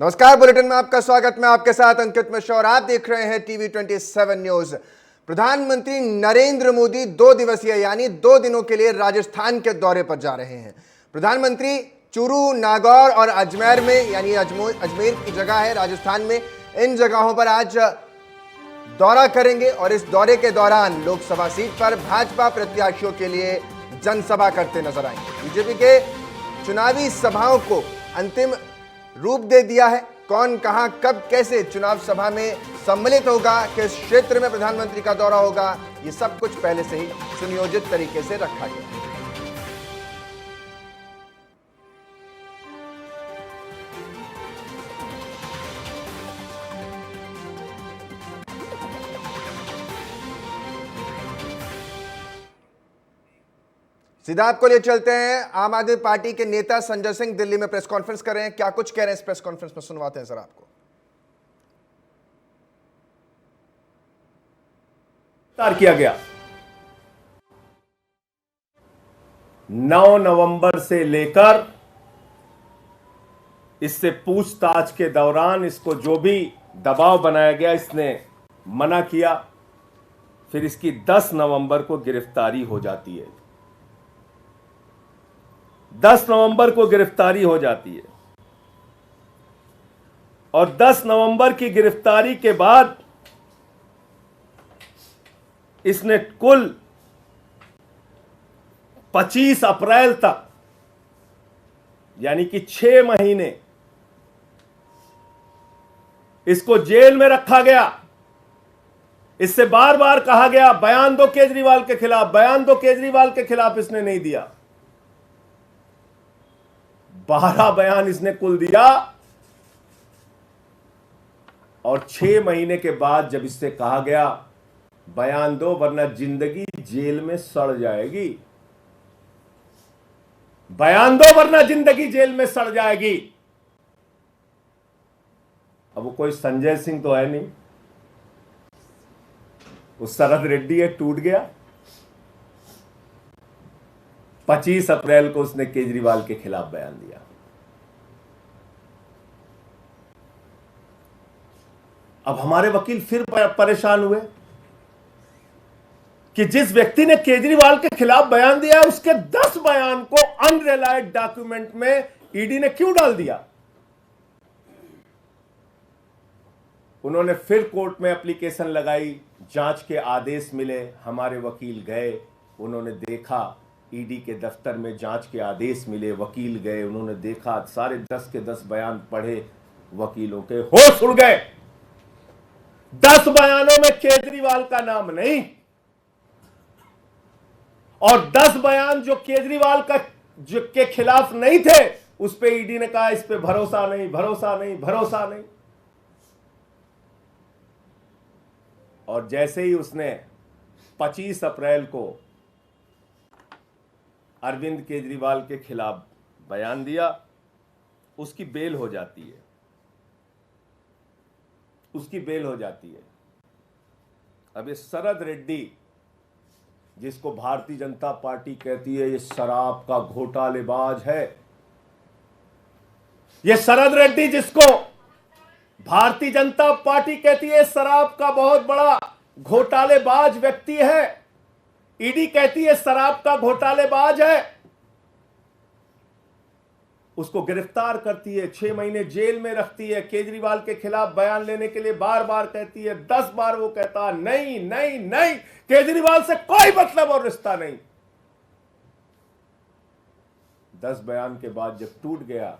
नमस्कार, बुलेटिन में आपका स्वागत। मैं आपके साथ अंकित मिश्रा और आप देख रहे हैं टीवी 27 न्यूज। प्रधानमंत्री नरेंद्र मोदी 2 दिवसीय यानी 2 दिनों के लिए राजस्थान के दौरे पर जा रहे हैं। प्रधानमंत्री चूरू, नागौर और अजमेर में यानी अजमेर की जगह है राजस्थान में, इन जगहों पर आज दौरा करेंगे और इस दौरे के दौरान लोकसभा सीट पर भाजपा प्रत्याशियों के लिए जनसभा करते नजर आएंगे। बीजेपी के चुनावी सभाओं को अंतिम रूप दे दिया है। कौन, कहां, कब, कैसे चुनाव सभा में सम्मिलित होगा, किस क्षेत्र में प्रधानमंत्री का दौरा होगा, ये सब कुछ पहले से ही सुनियोजित तरीके से रखा गया है। सीधा आपको लिए चलते हैं। आम आदमी पार्टी के नेता संजय सिंह दिल्ली में प्रेस कॉन्फ्रेंस कर रहे हैं। क्या कुछ कह रहे हैं इस प्रेस कॉन्फ्रेंस में, सुनवाते हैं सर आपको। किया गया 9 नवंबर से लेकर इससे पूछताछ के दौरान इसको जो भी दबाव बनाया गया, इसने मना किया। फिर इसकी 10 नवंबर को गिरफ्तारी हो जाती है। 10 नवंबर को गिरफ्तारी हो जाती है और 10 नवंबर की गिरफ्तारी के बाद इसने कुल 25 अप्रैल तक यानी कि 6 महीने इसको जेल में रखा गया। इससे बार बार कहा गया बयान दो केजरीवाल के खिलाफ, बयान दो केजरीवाल के खिलाफ, इसने नहीं दिया। 12 बयान इसने कुल दिया और 6 महीने के बाद जब इससे कहा गया बयान दो वरना जिंदगी जेल में सड़ जाएगी, बयान दो वरना जिंदगी जेल में सड़ जाएगी। अब वो कोई संजय सिंह तो है नहीं, वो शरद रेड्डी है, टूट गया। 25 अप्रैल को उसने केजरीवाल के खिलाफ बयान दिया। अब हमारे वकील फिर परेशान हुए कि जिस व्यक्ति ने केजरीवाल के खिलाफ बयान दिया है उसके 10 बयान को अनरिलायड डॉक्यूमेंट में ईडी ने क्यों डाल दिया। उन्होंने फिर कोर्ट में एप्लीकेशन लगाई, जांच के आदेश मिले। हमारे वकील गए, उन्होंने देखा, ईडी के दफ्तर में जांच के आदेश मिले, वकील गए, उन्होंने देखा, सारे 10 के 10 बयान पढ़े, वकीलों के होश उड़ गए। 10 बयानों में केजरीवाल का नाम नहीं और 10 बयान जो केजरीवाल का के खिलाफ नहीं थे उस पे ईडी ने कहा इस पे भरोसा नहीं, भरोसा नहीं, भरोसा नहीं। और जैसे ही उसने 25 अप्रैल को अरविंद केजरीवाल के खिलाफ बयान दिया, उसकी बेल हो जाती है, उसकी बेल हो जाती है। अब ये शरद रेड्डी जिसको भारतीय जनता पार्टी कहती है ये शराब का घोटालेबाज है, ये शरद रेड्डी जिसको भारतीय जनता पार्टी कहती है शराब का बहुत बड़ा घोटालेबाज व्यक्ति है, ईडी कहती है शराब का घोटालेबाज है, उसको गिरफ्तार करती है, 6 महीने जेल में रखती है, केजरीवाल के खिलाफ बयान लेने के लिए बार बार कहती है। 10 बार वो कहता नहीं नहीं नहीं, केजरीवाल से कोई मतलब और रिश्ता नहीं। 10 बयान के बाद जब टूट गया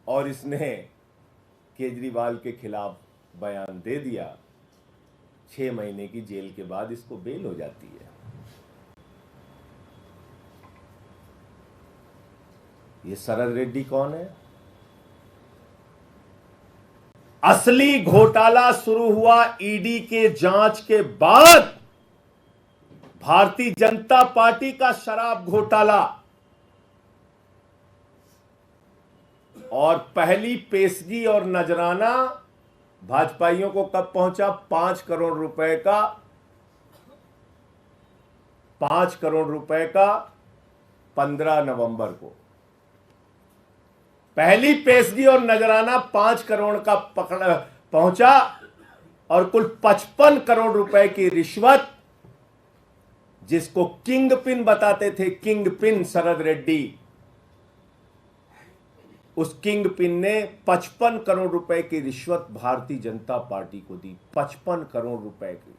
और इसने केजरीवाल के खिलाफ बयान दे दिया, 6 महीने की जेल के बाद इसको बेल हो जाती है। ये शरद रेड्डी कौन है? असली घोटाला शुरू हुआ ईडी के जांच के बाद। भारतीय जनता पार्टी का शराब घोटाला और पहली पेशगी और नजराना भाजपाइयों को कब पहुंचा? 5 करोड़ रुपए का, 5 करोड़ रुपए का 15 नवंबर को। पहली पेशगी और नजराना 5 करोड़ का पकड़ पहुंचा और कुल 55 करोड़ रुपए की रिश्वत, जिसको किंग पिन बताते थे, किंग पिन शरद रेड्डी, उस किंग पिन ने 55 करोड़ रुपए की रिश्वत भारतीय जनता पार्टी को दी। 55 करोड़ रुपए की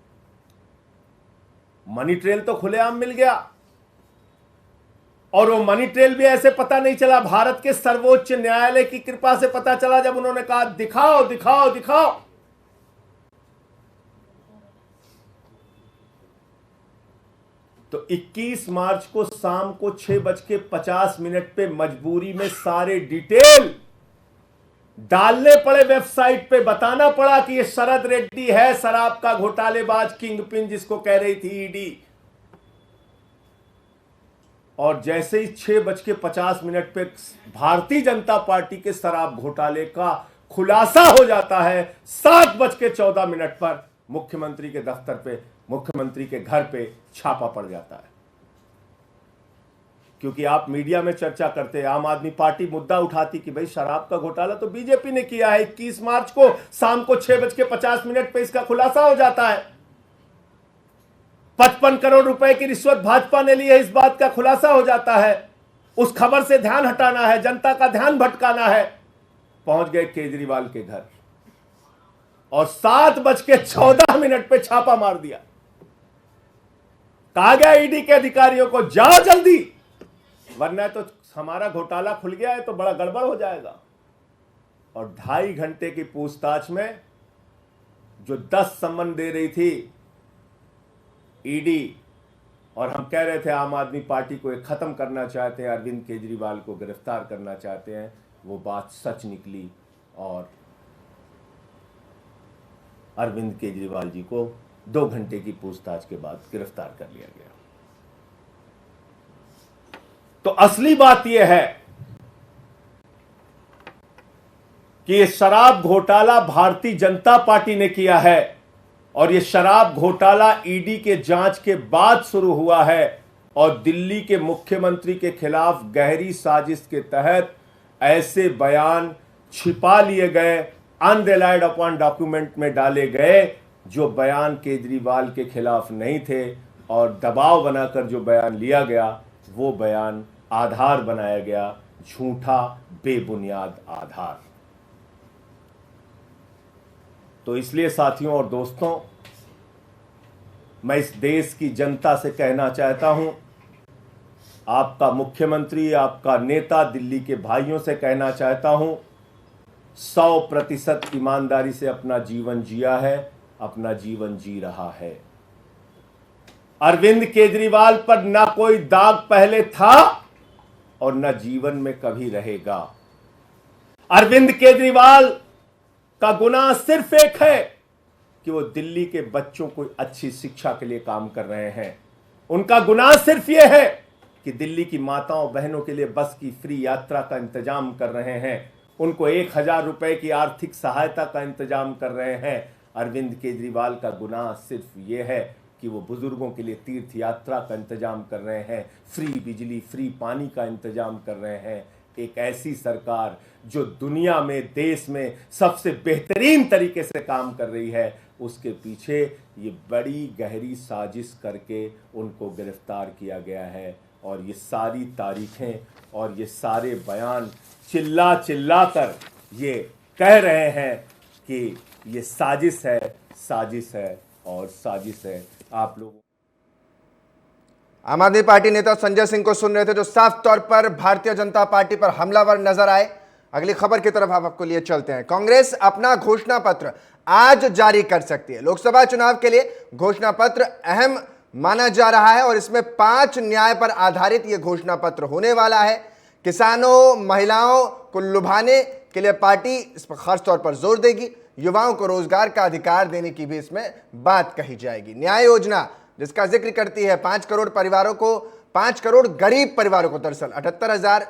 मनी ट्रेल तो खुलेआम मिल गया, और वो मनी ट्रेल भी ऐसे पता नहीं चला, भारत के सर्वोच्च न्यायालय की कृपा से पता चला, जब उन्होंने कहा दिखाओ दिखाओ दिखाओ। तो 21 मार्च को शाम को 6:50 पे मजबूरी में सारे डिटेल डालने पड़े वेबसाइट पे, बताना पड़ा कि ये शरद रेड्डी है शराब का घोटालेबाज, किंग पिन जिसको कह रही थी ईडी। और जैसे ही 6:50 पे भारतीय जनता पार्टी के शराब घोटाले का खुलासा हो जाता है, 7:14 पर मुख्यमंत्री के दफ्तर पे, मुख्यमंत्री के घर पे छापा पड़ जाता है। क्योंकि आप मीडिया में चर्चा करते हैं, आम आदमी पार्टी मुद्दा उठाती कि भाई शराब का घोटाला तो बीजेपी ने किया है। 21 मार्च को शाम को 6:50 पे इसका खुलासा हो जाता है। 55 करोड़ रुपए की रिश्वत भाजपा ने ली है, इस बात का खुलासा हो जाता है। उस खबर से ध्यान हटाना है, जनता का ध्यान भटकाना है। पहुंच गए केजरीवाल के घर और 7:14 पे छापा मार दिया। कहा गया ईडी के अधिकारियों को, जाओ जल्दी, वरना तो हमारा घोटाला खुल गया है तो बड़ा गड़बड़ हो जाएगा। और 2.5 घंटे की पूछताछ में जो 10 सम्मन दे रही थी ईडी, और हम कह रहे थे आम आदमी पार्टी को एक खत्म करना चाहते हैं, अरविंद केजरीवाल को गिरफ्तार करना चाहते हैं, वो बात सच निकली और अरविंद केजरीवाल जी को 2 घंटे की पूछताछ के बाद गिरफ्तार कर लिया गया। तो असली बात यह है कि यह शराब घोटाला भारतीय जनता पार्टी ने किया है, और यह शराब घोटाला ईडी के जांच के बाद शुरू हुआ है, और दिल्ली के मुख्यमंत्री के खिलाफ गहरी साजिश के तहत ऐसे बयान छिपा लिए गए, अनरिलाइड अपॉन डॉक्यूमेंट में डाले गए, जो बयान केजरीवाल के खिलाफ नहीं थे, और दबाव बनाकर जो बयान लिया गया वो बयान आधार बनाया गया, झूठा बेबुनियाद आधार। तो इसलिए साथियों और दोस्तों, मैं इस देश की जनता से कहना चाहता हूं, आपका मुख्यमंत्री, आपका नेता, दिल्ली के भाइयों से कहना चाहता हूं, 100% ईमानदारी से अपना जीवन जिया है, अपना जीवन जी रहा है। अरविंद केजरीवाल पर ना कोई दाग पहले था और न जीवन में कभी रहेगा। अरविंद केजरीवाल का गुनाह सिर्फ एक है कि वो दिल्ली के बच्चों को अच्छी शिक्षा के लिए काम कर रहे हैं। उनका गुनाह सिर्फ ये है कि दिल्ली की माताओं बहनों के लिए बस की फ्री यात्रा का इंतजाम कर रहे हैं, उनको 1000 रुपए की आर्थिक सहायता का इंतजाम कर रहे हैं। अरविंद केजरीवाल का गुनाह सिर्फ ये है कि वो बुजुर्गों के लिए तीर्थ यात्रा का इंतजाम कर रहे हैं, फ्री बिजली, फ्री पानी का इंतजाम कर रहे हैं। एक ऐसी सरकार जो दुनिया में, देश में सबसे बेहतरीन तरीके से काम कर रही है, उसके पीछे ये बड़ी गहरी साजिश करके उनको गिरफ्तार किया गया है। और ये सारी तारीखें और ये सारे बयान चिल्ला चिल्ला कर ये कह रहे हैं कि ये साजिश है, साजिश है और साजिश है। आप लोग आम आदमी पार्टी नेता संजय सिंह को सुन रहे थे, जो साफ तौर पर भारतीय जनता पार्टी पर हमलावर नजर आए। अगली खबर की तरफ आप आपको लिए चलते हैं। कांग्रेस अपना घोषणा पत्र आज जारी कर सकती है। लोकसभा चुनाव के लिए घोषणा पत्र अहम माना जा रहा है और इसमें 5 न्याय पर आधारित यह घोषणा पत्र होने वाला है। किसानों, महिलाओं को लुभाने के लिए पार्टी इस पर खास तौर पर जोर देगी। युवाओं को रोजगार का अधिकार देने की भी इसमें बात कही जाएगी। न्याय योजना जिसका जिक्र करती है 5 करोड़ परिवारों को, 5 करोड़ गरीब परिवारों को दरअसल 78,000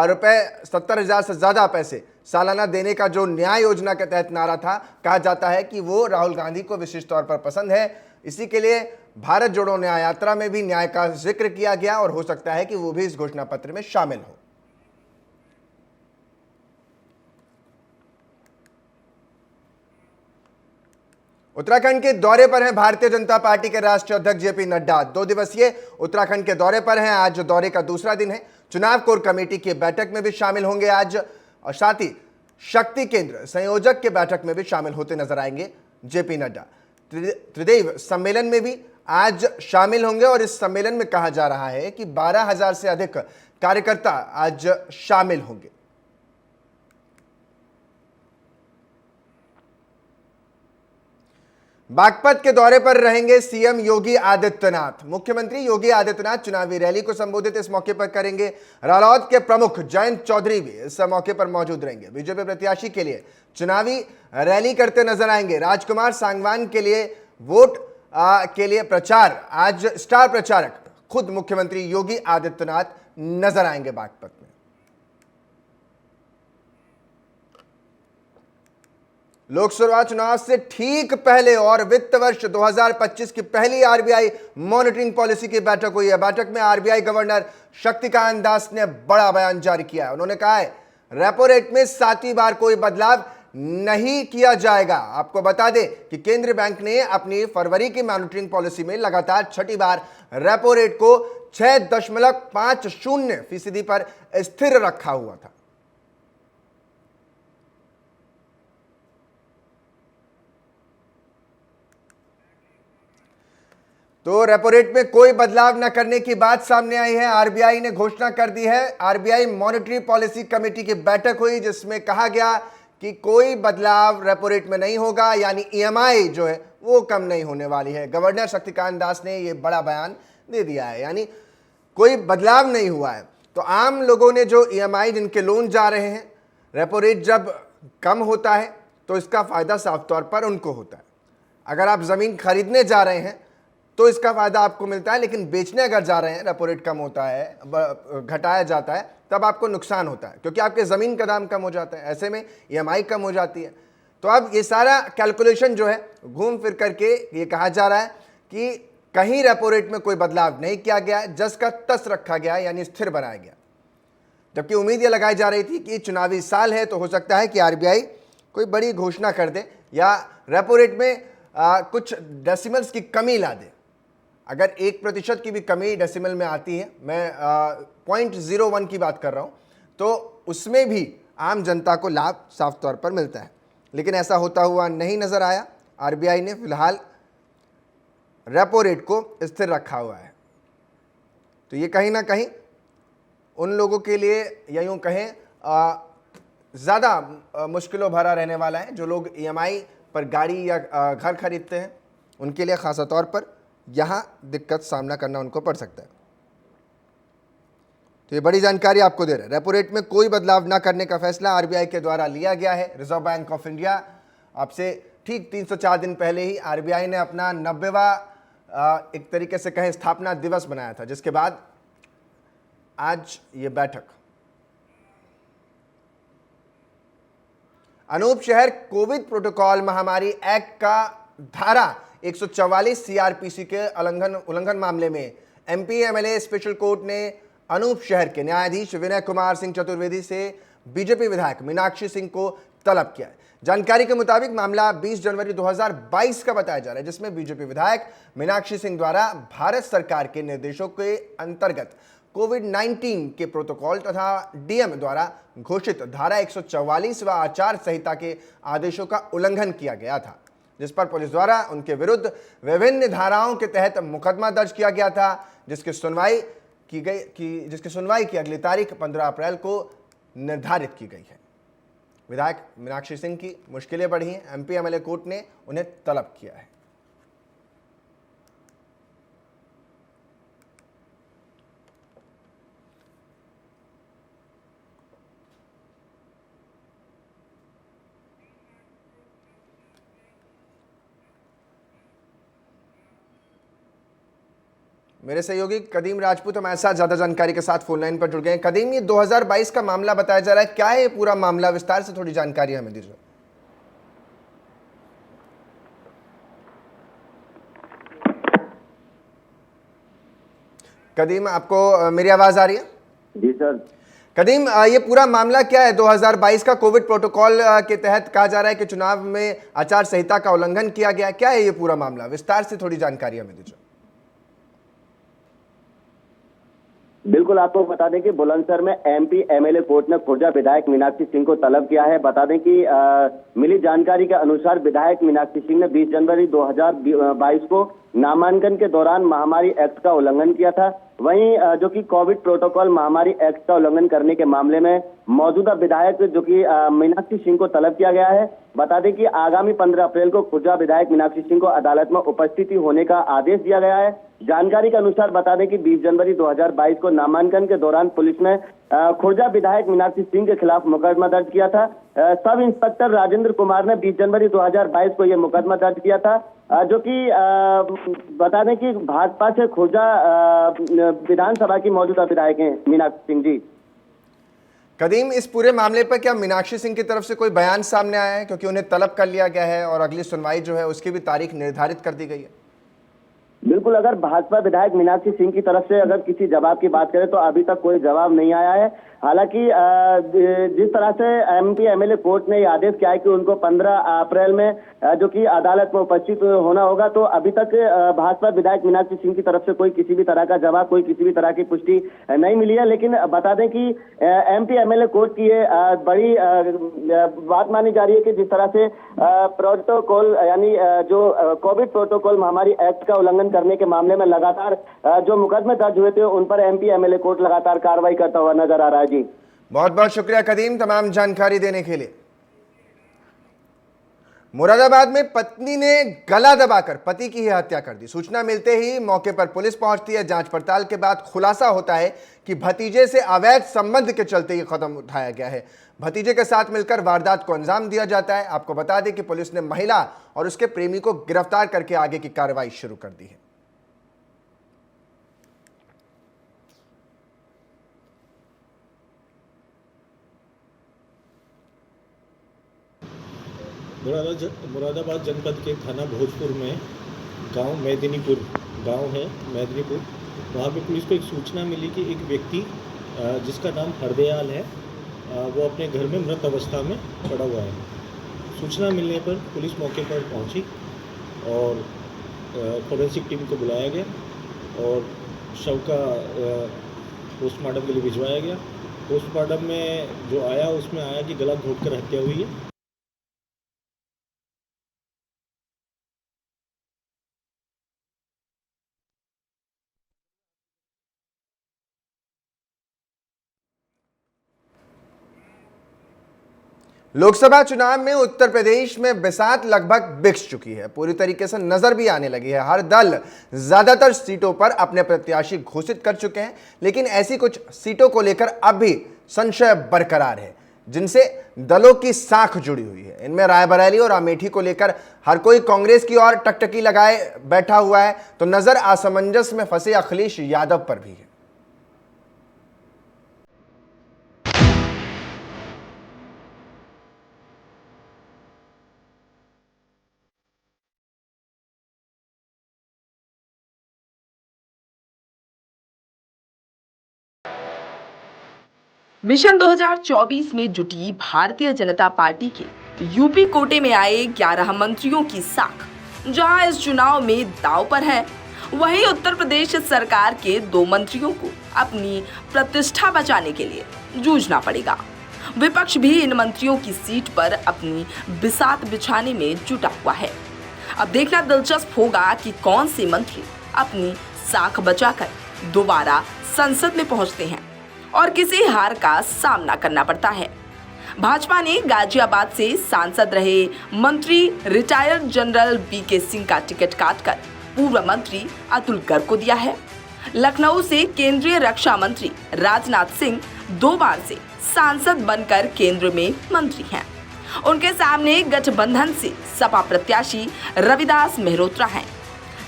रुपए, 70,000 से ज्यादा पैसे सालाना देने का जो न्याय योजना के तहत नारा था, कहा जाता है कि वो राहुल गांधी को विशेष तौर पर पसंद है। इसी के लिए भारत जोड़ो न्याय यात्रा में भी न्याय का जिक्र किया गया और हो सकता है कि वो भी इस घोषणा पत्र में शामिल हो। उत्तराखंड के दौरे पर हैं भारतीय जनता पार्टी के राष्ट्रीय अध्यक्ष जेपी नड्डा। 2 दिवसीय उत्तराखंड के दौरे पर हैं। आज दौरे का दूसरा दिन है। चुनाव कोर कमेटी की बैठक में भी शामिल होंगे आज, और साथ ही शक्ति केंद्र संयोजक के बैठक में भी शामिल होते नजर आएंगे जेपी नड्डा। त्रिदेव सम्मेलन में भी आज शामिल होंगे और इस सम्मेलन में कहा जा रहा है कि 12,000 से अधिक कार्यकर्ता आज शामिल होंगे। बागपत के दौरे पर रहेंगे सीएम योगी आदित्यनाथ। मुख्यमंत्री योगी आदित्यनाथ चुनावी रैली को संबोधित इस मौके पर करेंगे। रालोद के प्रमुख जयंत चौधरी भी इस मौके पर मौजूद रहेंगे। बीजेपी प्रत्याशी के लिए चुनावी रैली करते नजर आएंगे। राजकुमार सांगवान के लिए वोट के लिए प्रचार, आज स्टार प्रचारक खुद मुख्यमंत्री योगी आदित्यनाथ नजर आएंगे बागपत में। लोकसभा चुनाव से ठीक पहले और वित्त वर्ष 2025 की पहली आरबीआई मॉनिटरिंग पॉलिसी की बैठक हुई है। बैठक में आरबीआई गवर्नर शक्तिकांत दास ने बड़ा बयान जारी किया है। उन्होंने कहा है रेपो रेट में 7वीं बार कोई बदलाव नहीं किया जाएगा। आपको बता दें कि केंद्रीय बैंक ने अपनी फरवरी की मॉनिटरिंग पॉलिसी में लगातार 6ठी बार रेपो रेट को 6.50% पर स्थिर रखा हुआ था। तो रेपो रेट में कोई बदलाव न करने की बात सामने आई है। आरबीआई ने घोषणा कर दी है। आरबीआई मॉनेटरी पॉलिसी कमेटी की बैठक हुई जिसमें कहा गया कि कोई बदलाव रेपो रेट में नहीं होगा, यानी ईएमआई जो है वो कम नहीं होने वाली है। गवर्नर शक्तिकांत दास ने ये बड़ा बयान दे दिया है, यानी कोई बदलाव नहीं हुआ है। तो आम लोगों ने जो ईएमआई जिनके लोन जा रहे हैं, रेपो रेट जब कम होता है तो इसका फायदा साफ तौर पर उनको होता है। अगर आप जमीन खरीदने जा रहे हैं तो इसका फायदा आपको मिलता है, लेकिन बेचने अगर जा रहे हैं, रेपो रेट कम होता है, घटाया जाता है, तब आपको नुकसान होता है क्योंकि आपके ज़मीन का दाम कम हो जाता है। ऐसे में ईएमआई कम हो जाती है। तो अब ये सारा कैलकुलेशन जो है घूम फिर करके ये कहा जा रहा है कि कहीं रेपो रेट में कोई बदलाव नहीं किया गया, जस का तस रखा गया, यानी स्थिर बनाया गया। जबकि उम्मीद ये लगाई जा रही थी कि चुनावी साल है तो हो सकता है कि आरबीआई कोई बड़ी घोषणा कर दे या रेपो रेट में कुछ डेसिमल्स की कमी ला दे। अगर 1% की भी कमी डेसिमल में आती है, मैं 0.01 की बात कर रहा हूँ, तो उसमें भी आम जनता को लाभ साफ तौर पर मिलता है। लेकिन ऐसा होता हुआ नहीं नज़र आया। आरबीआई ने फिलहाल रेपो रेट को स्थिर रखा हुआ है। तो ये कहीं ना कहीं उन लोगों के लिए, या यूँ कहें ज़्यादा मुश्किलों भरा रहने वाला है जो लोग ईएमआई पर गाड़ी या घर खरीदते हैं। उनके लिए ख़ासा तौर पर यहाँ दिक्कत सामना करना उनको पड़ सकता है। तो ये बड़ी जानकारी आपको दे रहे हैं। रेपो रेट में कोई बदलाव ना करने का फैसला आरबीआई के द्वारा लिया गया है। रिजर्व बैंक ऑफ इंडिया आपसे ठीक 304 दिन पहले ही आरबीआई ने अपना 90वां एक तरीके से कहें स्थापना दिवस बनाया था, जिसके बाद आज ये बैठक। अनूप शहर कोविड प्रोटोकॉल महामारी एक्ट का धारा 144 सीआरपीसी के उल्लंघन मामले में एमपी एमएलए स्पेशल कोर्ट ने अनूप शहर के न्यायाधीश विनय कुमार सिंह चतुर्वेदी से बीजेपी विधायक मीनाक्षी सिंह को तलब किया है। जानकारी के मुताबिक मामला 20 जनवरी 2022 का बताया जा रहा है, जिसमें बीजेपी विधायक मीनाक्षी सिंह द्वारा भारत सरकार के निर्देशों के अंतर्गत कोविड-19 के प्रोटोकॉल तथा डीएम द्वारा घोषित धारा 144 व आचार संहिता के आदेशों का उल्लंघन किया गया था, जिस पर पुलिस द्वारा उनके विरुद्ध विभिन्न धाराओं के तहत मुकदमा दर्ज किया गया था, जिसकी सुनवाई की अगली तारीख 15 अप्रैल को निर्धारित की गई है। विधायक मीनाक्षी सिंह की मुश्किलें बढ़ी हैं। एमपी एमएलए कोर्ट ने उन्हें तलब किया है। मेरे सहयोगी कदीम राजपूत हमारे साथ ज्यादा जानकारी के साथ फोन लाइन पर जुड़ गए हैं। कदीम, ये 2022 का मामला बताया जा रहा है, क्या है ये पूरा मामला? विस्तार से थोड़ी जानकारी हमें दीजिए। कदीम, आपको मेरी आवाज आ रही है? जी सर। कदीम, ये पूरा मामला क्या है? 2022 का कोविड प्रोटोकॉल के तहत कहा जा रहा है कि चुनाव में आचार संहिता का उल्लंघन किया गया। क्या है ये पूरा मामला? विस्तार से थोड़ी जानकारी हमें दीजिए। बिल्कुल, आपको बता दें कि बुलंदशहर में एमपी एमएलए कोर्ट ने खुर्जा विधायक मीनाक्षी सिंह को तलब किया है। बता दें कि मिली जानकारी के अनुसार विधायक मीनाक्षी सिंह ने 20 जनवरी 2022 को नामांकन के दौरान महामारी एक्ट का उल्लंघन किया था। वहीं जो कि कोविड प्रोटोकॉल महामारी एक्ट का उल्लंघन करने के मामले में मौजूदा विधायक जो कि मीनाक्षी सिंह को तलब किया गया है। बता दें कि आगामी 15 अप्रैल को खुर्जा विधायक मीनाक्षी सिंह को अदालत में उपस्थिति होने का आदेश दिया गया है। जानकारी के अनुसार बता दें कि 20 जनवरी 2022 को नामांकन के दौरान पुलिस ने खुर्जा विधायक मीनाक्षी सिंह के खिलाफ मुकदमा दर्ज किया था। सब इंस्पेक्टर राजेंद्र कुमार ने 20 जनवरी 2022 को यह मुकदमा दर्ज किया था, जो कि बता दें कि भाजपा से खुर्जा विधानसभा की मौजूदा विधायक हैं मीनाक्षी सिंह जी। कदीम, इस पूरे मामले पर क्या मीनाक्षी सिंह की तरफ से कोई बयान सामने आया है? क्योंकि उन्हें तलब कर लिया गया है और अगली सुनवाई जो है उसकी भी तारीख निर्धारित कर दी गई है। बिल्कुल, अगर भाजपा विधायक मीनाक्षी सिंह की तरफ से अगर किसी जवाब की बात करें तो अभी तक कोई जवाब नहीं आया है। हालांकि जिस तरह से एमपी एमएलए कोर्ट ने यह आदेश किया है कि उनको 15 अप्रैल में जो कि अदालत में उपस्थित होना होगा, तो अभी तक भाजपा विधायक मीनाक्षी सिंह की तरफ से कोई किसी भी तरह का जवाब, कोई किसी भी तरह की पुष्टि नहीं मिली है। लेकिन बता दें कि एमपी एमएलए कोर्ट की ये बड़ी बात मानी जा रही है कि जिस तरह से प्रोटोकॉल यानी जो कोविड प्रोटोकॉल महामारी एक्ट का उल्लंघन करने के मामले में लगातार जो मुकदमे दर्ज हुए थे उन पर एमपी एमएलए कोर्ट लगातार कार्रवाई करता हुआ नजर आ रहा है। जी, बहुत बहुत शुक्रिया कदीम तमाम जानकारी देने के लिए। मुरादाबाद में पत्नी ने गला दबाकर पति की ही हत्या कर दी। सूचना मिलते ही मौके पर पुलिस पहुंचती है। जांच पड़ताल के बाद खुलासा होता है कि भतीजे से अवैध संबंध के चलते ये कदम उठाया गया है। भतीजे के साथ मिलकर वारदात को अंजाम दिया जाता है। आपको बता दें कि पुलिस ने महिला और उसके प्रेमी को गिरफ्तार करके आगे की कार्रवाई शुरू कर दी है। मुरादाबाद जनपद के थाना भोजपुर में गांव मेदिनीपुर गांव है मेदिनीपुर, वहाँ पे पुलिस को एक सूचना मिली कि एक व्यक्ति जिसका नाम हरदयाल है वो अपने घर में मृत अवस्था में पड़ा हुआ है। सूचना मिलने पर पुलिस मौके पर पहुंची और फोरेंसिक टीम को बुलाया गया और शव का पोस्टमार्टम के लिए भिजवाया गया। पोस्टमार्टम में जो आया उसमें आया कि गला घोंटकर हत्या हुई है। लोकसभा चुनाव में उत्तर प्रदेश में बिसात लगभग बिक चुकी है, पूरी तरीके से नजर भी आने लगी है। हर दल ज्यादातर सीटों पर अपने प्रत्याशी घोषित कर चुके हैं, लेकिन ऐसी कुछ सीटों को लेकर अब भी संशय बरकरार है, जिनसे दलों की साख जुड़ी हुई है। इनमें रायबरेली और अमेठी को लेकर हर कोई कांग्रेस की ओर टकटकी लगाए बैठा हुआ है, तो नजर असमंजस में फंसे अखिलेश यादव पर भी है। मिशन 2024 में जुटी भारतीय जनता पार्टी के यूपी कोटे में आए 11 मंत्रियों की साख जहां इस चुनाव में दांव पर है, वहीं उत्तर प्रदेश सरकार के 2 मंत्रियों को अपनी प्रतिष्ठा बचाने के लिए जूझना पड़ेगा। विपक्ष भी इन मंत्रियों की सीट पर अपनी बिसात बिछाने में जुटा हुआ है। अब देखना दिलचस्प होगा कि कौन से मंत्री अपनी साख बचाकर दोबारा संसद में पहुंचते हैं और किसी हार का सामना करना पड़ता है। भाजपा ने गाजियाबाद से सांसद रहे मंत्री रिटायर्ड जनरल बीके सिंह का टिकट काटकर पूर्व मंत्री अतुल गर्ग को दिया है। लखनऊ से केंद्रीय रक्षा मंत्री राजनाथ सिंह 2 बार से सांसद बनकर केंद्र में मंत्री हैं। उनके सामने गठबंधन से सपा प्रत्याशी रविदास मेहरोत्रा हैं।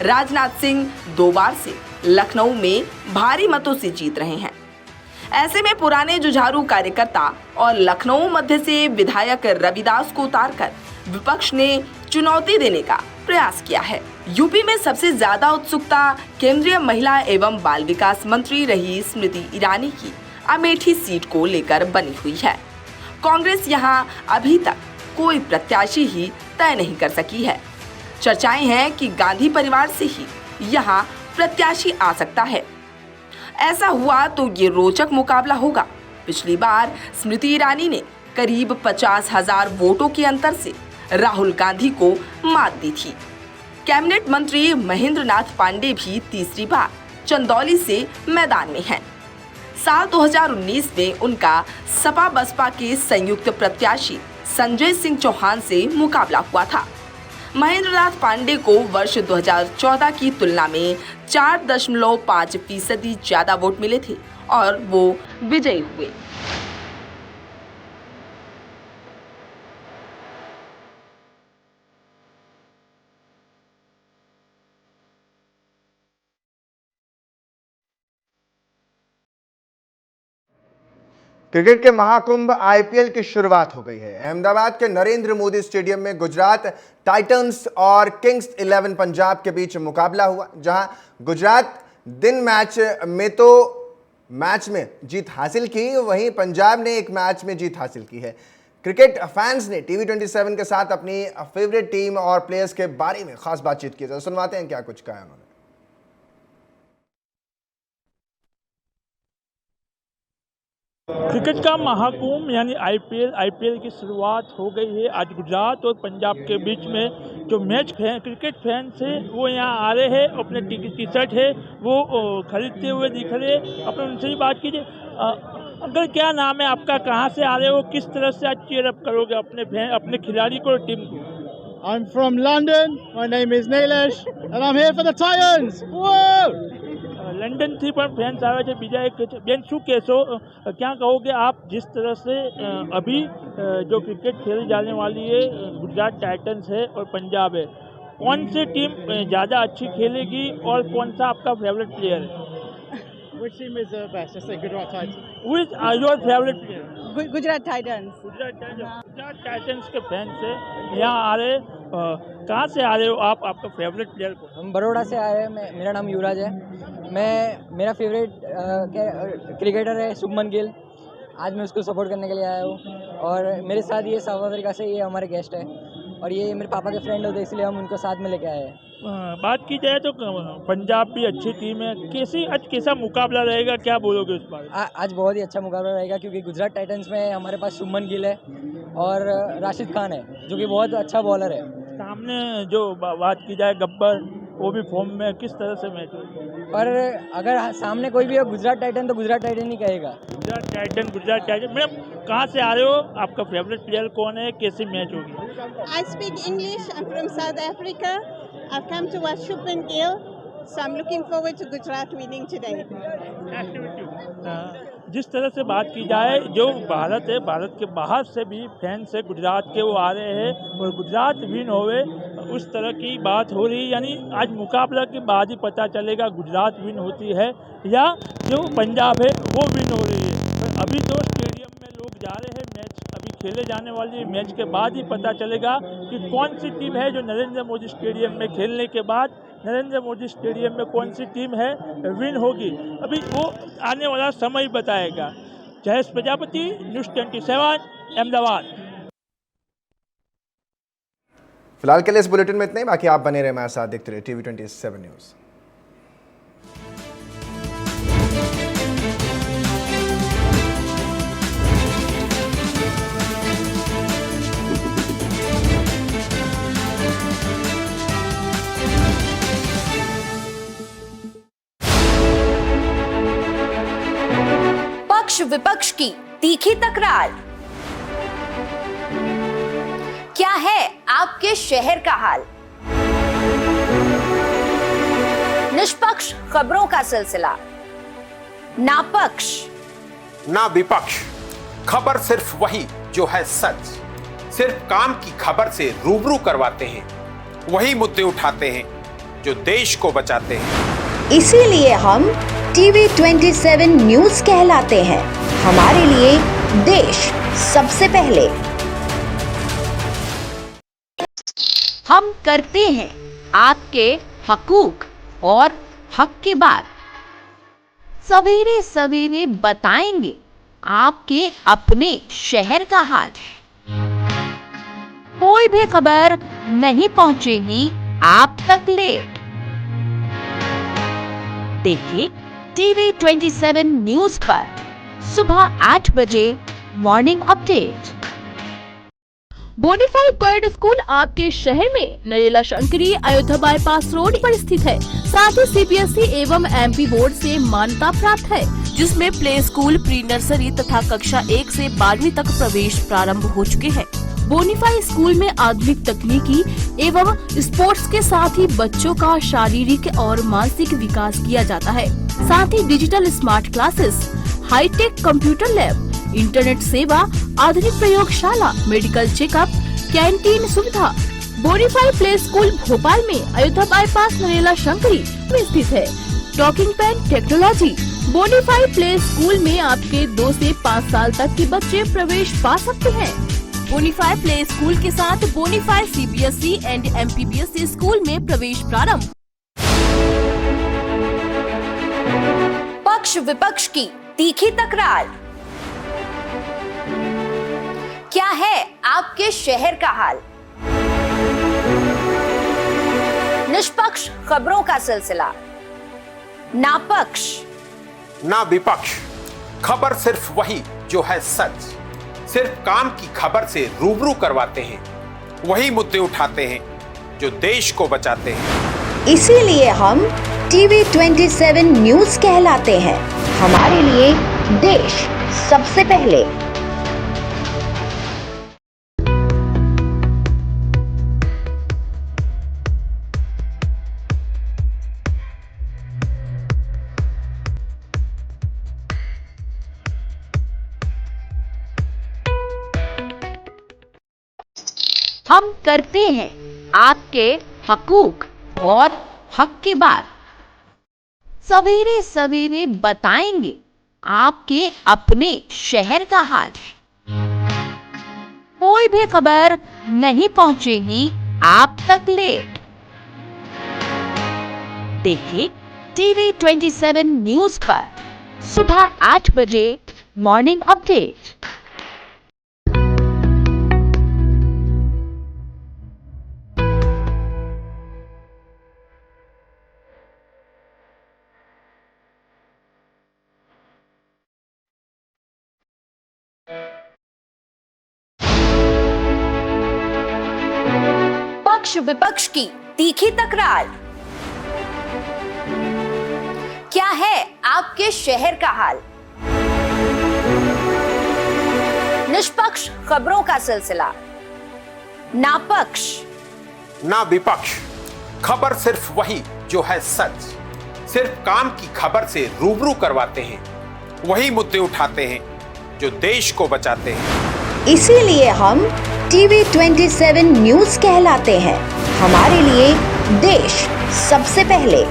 राजनाथ सिंह 2 बार से लखनऊ में भारी मतों से जीत रहे हैं। ऐसे में पुराने जुझारू कार्यकर्ता और लखनऊ मध्य से विधायक रविदास को उतारकर विपक्ष ने चुनौती देने का प्रयास किया है। यूपी में सबसे ज्यादा उत्सुकता केंद्रीय महिला एवं बाल विकास मंत्री रही स्मृति ईरानी की अमेठी सीट को लेकर बनी हुई है। कांग्रेस यहां अभी तक कोई प्रत्याशी ही तय नहीं कर सकी है। चर्चाएं हैं कि गांधी परिवार से ही यहां प्रत्याशी आ सकता है। ऐसा हुआ तो ये रोचक मुकाबला होगा। पिछली बार स्मृति ईरानी ने करीब 50,000 वोटों के अंतर से राहुल गांधी को मात दी थी। कैबिनेट मंत्री महेंद्र नाथ पांडे भी तीसरी बार चंदौली से मैदान में हैं। साल 2019 में उनका सपा बसपा के संयुक्त प्रत्याशी संजय सिंह चौहान से मुकाबला हुआ था। महेंद्र नाथ पांडे को वर्ष 2014 की तुलना में 4.5% ज्यादा वोट मिले थे और वो विजयी हुए। क्रिकेट के महाकुंभ आईपीएल की शुरुआत हो गई है। अहमदाबाद के नरेंद्र मोदी स्टेडियम में गुजरात टाइटंस और किंग्स 11 पंजाब के बीच मुकाबला हुआ, जहां गुजरात दिन मैच में जीत हासिल की, वहीं पंजाब ने एक मैच में जीत हासिल की है। क्रिकेट फैंस ने टीवी 27 के साथ अपनी फेवरेट टीम और प्लेयर्स के बारे में खास बातचीत की। तो सुनवाते हैं क्या कुछ कहा उन्होंने। क्रिकेट का महाकुंभ यानी आईपीएल की शुरुआत हो गई है। आज गुजरात और पंजाब के बीच में जो मैच क्रिकेट फैंस है वो यहाँ आ रहे हैं, अपने टी शर्ट है वो खरीदते हुए दिख रहे हैं। अपने उनसे ही बात कीजिए। अंकल, क्या नाम है आपका, कहाँ से आ रहे हो, किस तरह से आज चीयर अप करोगे अपने खिलाड़ी को और टीम को? I'm from London. My name is Nilesh, and I'm here for the Titans. Whoa! London થી પણ ફેન્સ આવે છે। બીજા એક બેન, શું કહેશો, क्या कहोगे आप जिस तरह से अभी जो क्रिकेट खेली जाने वाली है गुजरात टाइटंस है और पंजाब है, कौन सी टीम ज़्यादा अच्छी खेलेगी और कौन सा आपका फेवरेट प्लेयर है? Which team is the best? Let's say Gujarat Titans. Which are your favorite player? Gujarat Titans. Gujarat Titans के फैंस है यहाँ आ रहे। कहाँ से आ रहे हो आप, आपका फेवरेट प्लेयर को? हम बड़ौदा से आए हैं। मेरा नाम युवराज है। मेरा फेवरेट क्रिकेटर है शुभमन गिल। आज मैं उसको सपोर्ट करने के लिए आया हूँ और मेरे साथ ये साउथ अफ्रीका से ये हमारे गेस्ट है और ये मेरे पापा के फ्रेंड होते, इसलिए हम उनको साथ में लेके आए हैं। बात की जाए तो पंजाब भी अच्छी टीम है। कैसा मुकाबला रहेगा, क्या बोलोगे इस बार? आज बहुत ही अच्छा मुकाबला रहेगा क्योंकि गुजरात टाइटंस में हमारे पास शुभमन गिल है और राशिद खान है जो कि बहुत अच्छा बॉलर है। सामने जो बात की जाए गब्बर, वो भी फॉर्म में, किस तरह से मैच होगा? पर अगर सामने कोई भी हो गुजरात टाइटन तो गुजरात टाइटन ही कहेगा। गुजरात टाइटन। मैडम, कहाँ से आ रहे हो, आपका फेवरेट प्लेयर कौन है, कैसी मैच होगी? I speak English. I'm from South Africa. I've come to watch Shubman Gill, so I'm looking forward to Gujarat winning today. Nice to meet you. जिस तरह से बात की जाए, जो भारत है, भारत के बाहर से भी फैंस है गुजरात के, वो आ रहे हैं और गुजरात विन होवे उस तरह की बात हो रही है। यानी आज मुकाबला के बाद ही पता चलेगा गुजरात विन होती है या जो पंजाब है वो विन हो रही है। पर अभी तो स्टेडियम में लोग जा रहे हैं, मैच अभी खेले जाने वाली है। मैच के बाद ही पता चलेगा कि कौन सी टीम है जो नरेंद्र मोदी स्टेडियम में खेलने के बाद नरेंद्र मोदी स्टेडियम में कौन सी टीम है विन होगी। अभी वो आने वाला समय बताएगा। जयेश प्रजापति, न्यूज़ 27, अहमदाबाद। फिलहाल के लिए इस बुलेटिन में इतना ही। बाकी आप बने रहे हमारे साथ, देखते रहे टीवी 27 न्यूज़। पक्ष विपक्ष की तीखी तकरार। क्या है आपके शहर का हाल? निष्पक्ष खबरों का सिलसिला, ना पक्ष ना विपक्ष, खबर सिर्फ वही जो है सच। सिर्फ काम की खबर से रूबरू करवाते हैं, वही मुद्दे उठाते हैं जो देश को बचाते हैं। इसीलिए हम टीवी 27 न्यूज़ कहलाते हैं। हमारे लिए देश सबसे पहले। हम करते हैं आपके हकूक और हक की बात। सवेरे सवेरे बताएंगे आपके अपने शहर का हाल। कोई भी खबर नहीं पहुंचेगी आप तक लेट। देखिए टीवी 27 न्यूज पर सुबह 8 बजे morning update. Bona fide bird school आपके शहर में नरेला शंकरी अयोध्या बाईपास रोड पर स्थित है। साथ ही सीबीएसई एवं एमपी बोर्ड से मान्यता प्राप्त है, जिसमें प्ले स्कूल, प्री नर्सरी तथा कक्षा 1 से 12वीं तक प्रवेश प्रारंभ हो चुके हैं। बोनीफाइड स्कूल में आधुनिक तकनीकी एवं स्पोर्ट्स के साथ ही बच्चों का शारीरिक और मानसिक विकास किया जाता है। साथ ही digital smart classes, high tech computer lab, internet सेवा, आधुनिक प्रयोगशाला, मेडिकल चेकअप, कैंटीन सुविधा। बोनीफाइड प्ले स्कूल भोपाल में अयोध्या बाईपास नरेला शंकरी में स्थित है। Talking pen technology. Bonafide play school में आपके 2 से 5 साल तक के बच्चे प्रवेश पा सकते हैं। बोनीफाइड प्ले स्कूल के साथ बोनीफाइड सीबीएसई एंड एमपीबीएसई स्कूल में प्रवेश प्रारंभ। पक्ष विपक्ष की तीखी तकरार। क्या है आपके शहर का हाल? निष्पक्ष खबरों का सिलसिला, नापक्ष ना विपक्ष, खबर सिर्फ वही जो है सच। सिर्फ काम की खबर से रूबरू करवाते हैं, वही मुद्दे उठाते हैं जो देश को बचाते हैं। इसीलिए हम टीवी 27 न्यूज कहलाते हैं। हमारे लिए देश सबसे पहले। हम करते हैं आपके हकूक और हक की बात। सवेरे सवेरे बताएंगे आपके अपने शहर का हाल। कोई भी खबर नहीं पहुंचेगी आप तक लेट। देखिए टीवी 27 न्यूज पर सुबह 8 बजे मॉर्निंग अपडेट। पक्ष विपक्ष की तीखी तकरार। क्या है आपके शहर का हाल? निष्पक्ष खबरों का सिलसिला, नापक्ष ना विपक्ष, खबर सिर्फ वही जो है सच। सिर्फ काम की खबर से रूबरू करवाते हैं, वही मुद्दे उठाते हैं जो देश को बचाते हैं। इसीलिए हम टीवी 27 न्यूज कहलाते हैं। हमारे लिए देश सबसे पहले।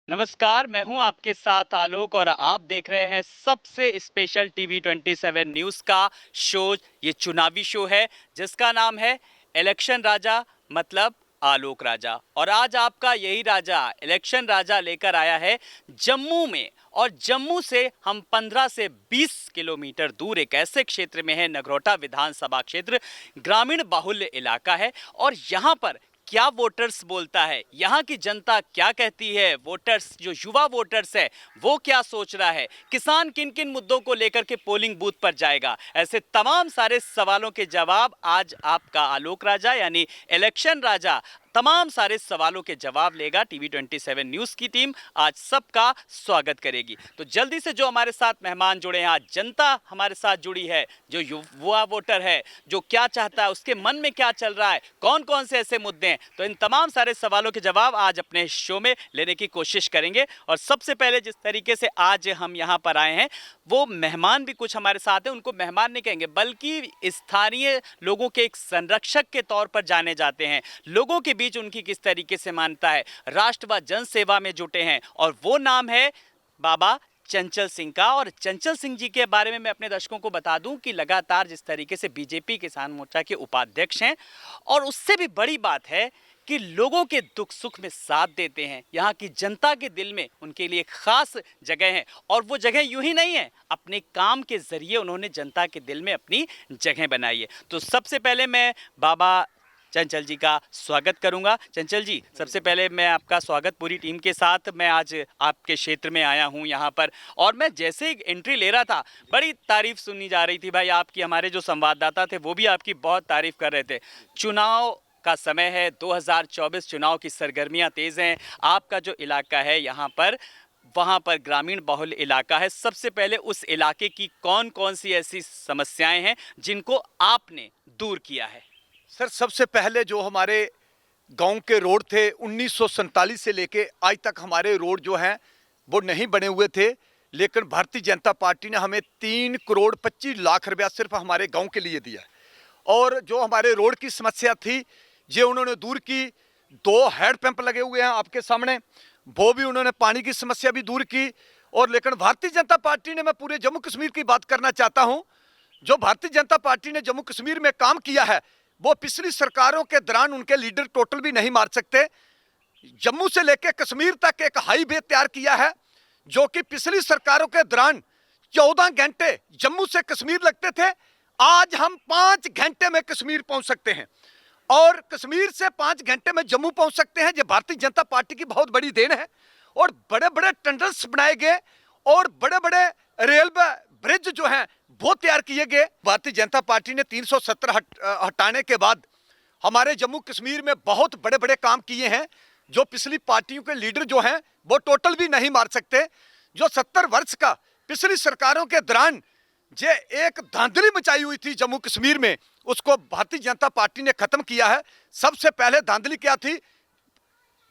नमस्कार, मैं हूं आपके साथ आलोक और आप देख रहे हैं सबसे स्पेशल टीवी 27 न्यूज़ का शो। ये चुनावी शो है जिसका नाम है इलेक्शन राजा, मतलब आलोक राजा। और आज आपका यही राजा, इलेक्शन राजा लेकर आया है जम्मू में। और जम्मू से हम 15 से 20 किलोमीटर दूर एक ऐसे क्षेत्र में है, नगरोटा विधानसभा क्षेत्र, ग्रामीण बाहुल्य इलाका है। और यहाँ पर क्या वोटर्स बोलता है, यहाँ की जनता क्या कहती है, वोटर्स जो युवा वोटर्स है वो क्या सोच रहा है, किसान किन किन मुद्दों को लेकर के पोलिंग बूथ पर जाएगा, ऐसे तमाम सारे सवालों के जवाब आज आपका आलोक राजा यानी इलेक्शन राजा तमाम सारे सवालों के जवाब लेगा। टीवी 27 न्यूज़ की टीम आज सबका स्वागत करेगी। तो जल्दी से जो हमारे साथ मेहमान जुड़े हैं, आज जनता हमारे साथ जुड़ी है, जो युवा वोटर है, जो क्या चाहता है, उसके मन में क्या चल रहा है, कौन कौन से ऐसे मुद्दे हैं, तो इन तमाम सारे सवालों के जवाब आज अपने शो में लेने की कोशिश करेंगे। और सबसे पहले जिस तरीके से आज हम यहाँ पर आए हैं, वो मेहमान भी कुछ हमारे साथ हैं, उनको मेहमान नहीं कहेंगे बल्कि स्थानीय लोगों के एक संरक्षक के तौर पर जाने जाते हैं। लोगों के बीच उनकी किस तरीके से मानता है, राष्ट्र व जन सेवा में जुटे हैं, और वो नाम है बाबा चंचल सिंह का। और चंचल सिंह जी के बारे में मैं अपने दर्शकों को बता दूं कि लगातार जिस तरीके से बीजेपी किसान मोर्चा के उपाध्यक्ष हैं, और उससे भी बड़ी बात है कि लोगों के दुख सुख में साथ देते हैं। यहाँ की जनता के दिल में उनके लिए एक खास जगह है, और वो जगह यूं ही नहीं है, अपने काम के जरिए उन्होंने जनता के दिल में अपनी जगह बनाई है। तो सबसे पहले मैं बाबा चंचल जी का स्वागत करूंगा। चंचल जी, सबसे पहले मैं आपका स्वागत पूरी टीम के साथ। मैं आज आपके क्षेत्र में आया हूं यहाँ पर, और मैं जैसे ही एंट्री ले रहा था, बड़ी तारीफ सुननी जा रही थी भाई आपकी। हमारे जो संवाददाता थे वो भी आपकी बहुत तारीफ कर रहे थे। चुनाव का समय है, 2024 चुनाव की सरगर्मियां तेज हैं। आपका जो इलाका है यहाँ पर, वहाँ पर ग्रामीण बहुल इलाका है। सबसे पहले उस इलाके की कौन कौन सी ऐसी समस्याएं हैं जिनको आपने दूर किया है? सर, सबसे पहले जो हमारे गांव के रोड थे, 1947 से लेके आज तक हमारे रोड जो हैं वो नहीं बने हुए थे, लेकिन भारतीय जनता पार्टी ने हमें 3 करोड़ 25 लाख रुपया सिर्फ हमारे गांव के लिए दिया। और जो हमारे रोड की समस्या थी ये उन्होंने दूर की। 2 हैंडपंप लगे हुए हैं आपके सामने, वो भी उन्होंने पानी की समस्या भी दूर की। और लेकिन भारतीय जनता पार्टी ने, मैं पूरे जम्मू कश्मीर की बात करना चाहता हूं, जो भारतीय जनता पार्टी ने जम्मू कश्मीर में काम किया है वो पिछली सरकारों के दौरान उनके लीडर टोटल भी नहीं मार सकते। जम्मू से लेकर कश्मीर तक एक हाईवे तैयार किया है, जो कि पिछली सरकारों के दौरान 14 घंटे जम्मू से कश्मीर लगते थे, आज हम 5 घंटे में कश्मीर पहुंच सकते हैं, और कश्मीर से 5 घंटे में जम्मू पहुंच सकते हैं। ये भारतीय जनता पार्टी की बहुत बड़ी देन है। और बड़े बड़े टनल्स बनाए गए, और बड़े बड़े रेलवे ब्रिज जो हैं वो तैयार किए गए। भारतीय जनता पार्टी ने 370 हटाने के बाद हमारे जम्मू कश्मीर में बहुत बड़े बड़े काम किए हैं, जो पिछली पार्टियों के लीडर जो हैं वो टोटल भी नहीं मार सकते। जो 70 वर्ष का पिछली सरकारों के दौरान जे एक धांधली मचाई हुई थी जम्मू कश्मीर में, उसको भारतीय जनता पार्टी ने खत्म किया है। सबसे पहले धांधली क्या थी?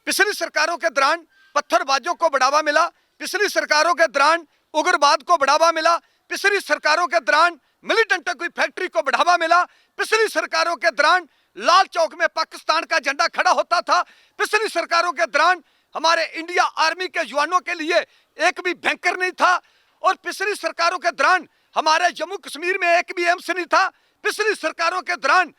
पिछली सरकारों के दौरान पत्थरबाजों को बढ़ावा मिला, पिछली सरकारों के दौरान उग्रवाद को बढ़ावा मिला, पिछली सरकारों के दौरान मिलिटेंटों की फैक्ट्री को बढ़ावा मिला, पिछली सरकारों के दौरान लाल चौक में पाकिस्तान का झंडा खड़ा होता था, पिछली सरकारों के दौरान हमारे इंडिया आर्मी के जवानों के लिए एक भी बैंकर नहीं था, और पिछली सरकारों के दौरान हमारे जम्मू कश्मीर में एक भी एम्स नहीं था, पिछली सरकारों के दौरान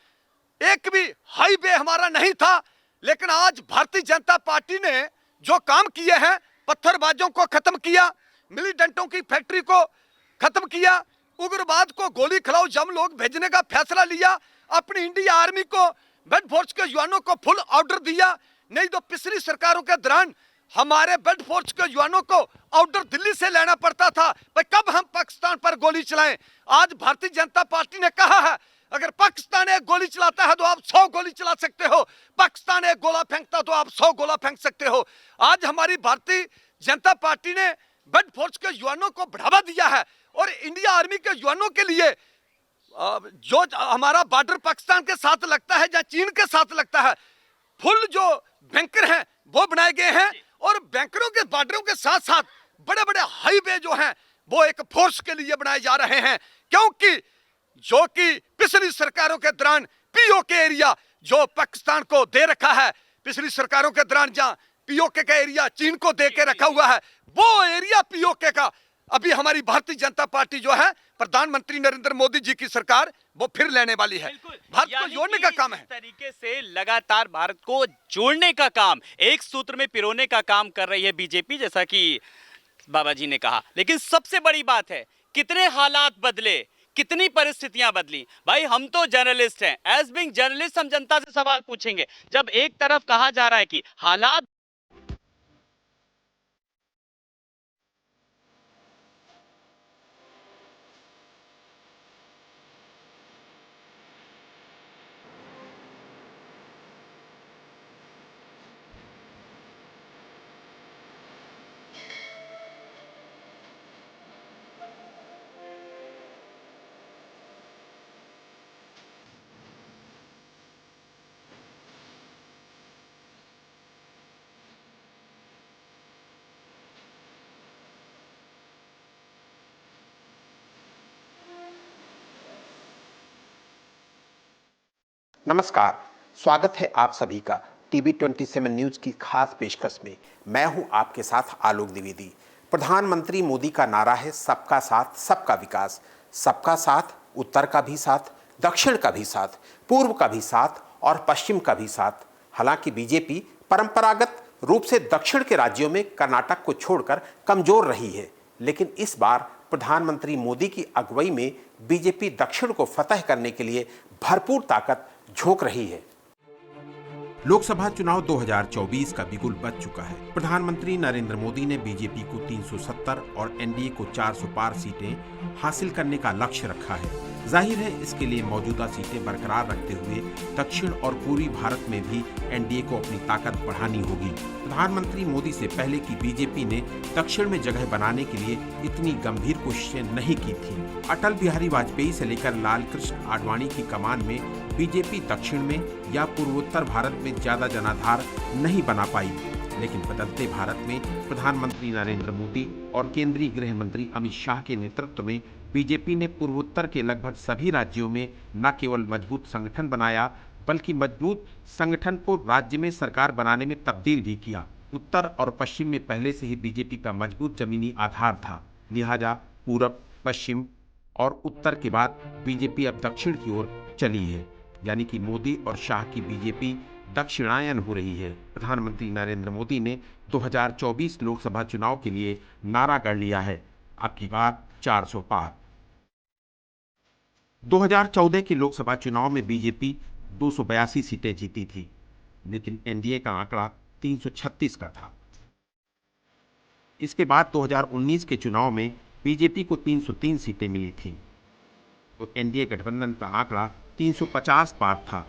एक भी हाईवे हमारा नहीं था। लेकिन आज भारतीय जनता पार्टी ने जो काम किए हैं, पत्थरबाजों को खत्म किया, मिलिटेंटों की फैक्ट्री को खत्म किया, उग्रवाद को गोली खिलाओ जम लोग भेजने का फैसला लिया, अपनी इंडिया आर्मी को, बेड फोर्स के जवानों को फुल ऑर्डर दिया। नहीं तो पिछली सरकारों के दौरान हमारे बेड फोर्स के जवानों को ऑर्डर दिल्ली से लेना पड़ता था, भाई कब हम पाकिस्तान पर गोली चलाएं। आज भारतीय जनता पार्टी ने कहा है, अगर पाकिस्तान एक गोली चलाता है तो आप 100 गोली चला सकते हो, पाकिस्तान एक गोला फेंकता तो आप 100 गोला फेंक सकते हो। आज हमारी भारतीय जनता पार्टी ने बेड फोर्स के जवानों को बढ़ावा दिया है, और इंडिया आर्मी के जवानों के लिए जो हमारा बॉर्डर पाकिस्तान के साथ लगता है या चीन के साथ लगता है, फुल जो बैंकर हैं वो बनाए गए हैं, और बैंकरों के बॉर्डरों के साथ साथ बड़े बड़े हाईवे जो हैं वो एक फोर्स के लिए बनाए जा रहे हैं। क्योंकि जो कि पिछली सरकारों के दौरान पीओके एरिया जो पाकिस्तान को दे रखा है, पिछली सरकारों के दौरान जहां पीओके का एरिया चीन को दे के रखा हुआ है, वो एरिया पीओके का अभी हमारी भारतीय जनता पार्टी जो है, प्रधानमंत्री नरेंद्र मोदी जी की सरकार, वो फिर लेने वाली है। भारत को जोड़ने का काम है। इस तरीके से लगातार भारत को जोड़ने का काम, एक सूत्र में पिरोने का काम कर रही है बीजेपी, जैसा कि बाबा जी ने कहा। लेकिन सबसे बड़ी बात है, कितने हालात बदले, कितनी परिस्थितियां बदली। भाई हम तो जर्नलिस्ट हैं, एज बीइंग जर्नलिस्ट हम जनता से सवाल पूछेंगे। जब एक तरफ कहा जा रहा है कि हालात नमस्कार, स्वागत है आप सभी का टीवी 27 न्यूज की खास पेशकश में। मैं हूं आपके साथ आलोक द्विवेदी। प्रधानमंत्री मोदी का नारा है सबका साथ सबका विकास। सबका साथ, उत्तर का भी साथ, दक्षिण का भी साथ, पूर्व का भी साथ और पश्चिम का भी साथ। हालांकि बीजेपी परंपरागत रूप से दक्षिण के राज्यों में कर्नाटक को छोड़कर कमजोर रही है, लेकिन इस बार प्रधानमंत्री मोदी की अगुवाई में बीजेपी दक्षिण को फतह करने के लिए भरपूर ताकत झोंक रही है। लोकसभा चुनाव 2024 का बिगुल बज चुका है। प्रधानमंत्री नरेंद्र मोदी ने बीजेपी को 370 और एनडीए को 400 पार सीटें हासिल करने का लक्ष्य रखा है। जाहिर है इसके लिए मौजूदा सीटें बरकरार रखते हुए दक्षिण और पूर्वी भारत में भी एनडीए को अपनी ताकत बढ़ानी होगी। प्रधानमंत्री मोदी से पहले की बीजेपी ने दक्षिण में जगह बनाने के लिए इतनी गंभीर कोशिशें नहीं की थी। अटल बिहारी वाजपेयी से लेकर लाल कृष्ण आडवाणी की कमान में बीजेपी दक्षिण में या पूर्वोत्तर भारत में ज्यादा जनाधार नहीं बना पाई, लेकिन बदलते भारत में प्रधानमंत्री नरेंद्र मोदी और केंद्रीय गृह मंत्री अमित शाह के नेतृत्व में बीजेपी ने पूर्वोत्तर के लगभग सभी राज्यों में न केवल मजबूत संगठन बनाया, बल्कि मजबूत संगठन को राज्य में सरकार बनाने में तब्दील भी किया। उत्तर और पश्चिम में पहले से ही बीजेपी का मजबूत जमीनी आधार था, लिहाजा पूरब, पश्चिम और उत्तर के बाद बीजेपी अब दक्षिण की ओर चली है, यानी कि मोदी और शाह की बीजेपी दक्षिणायन हो रही है। प्रधानमंत्री नरेंद्र मोदी ने 2024 लोकसभा चुनाव के लिए नारा कर लिया है, अब की बार 400 पार। 2014 के लोकसभा चुनाव में बीजेपी 282 सीटें जीती थी, लेकिन एनडीए का आंकड़ा 336 का था। इसके बाद 2019 के चुनाव में बीजेपी को 303 सीटें मिली थी, तो एनडीए गठबंधन का आंकड़ा 350 पार था।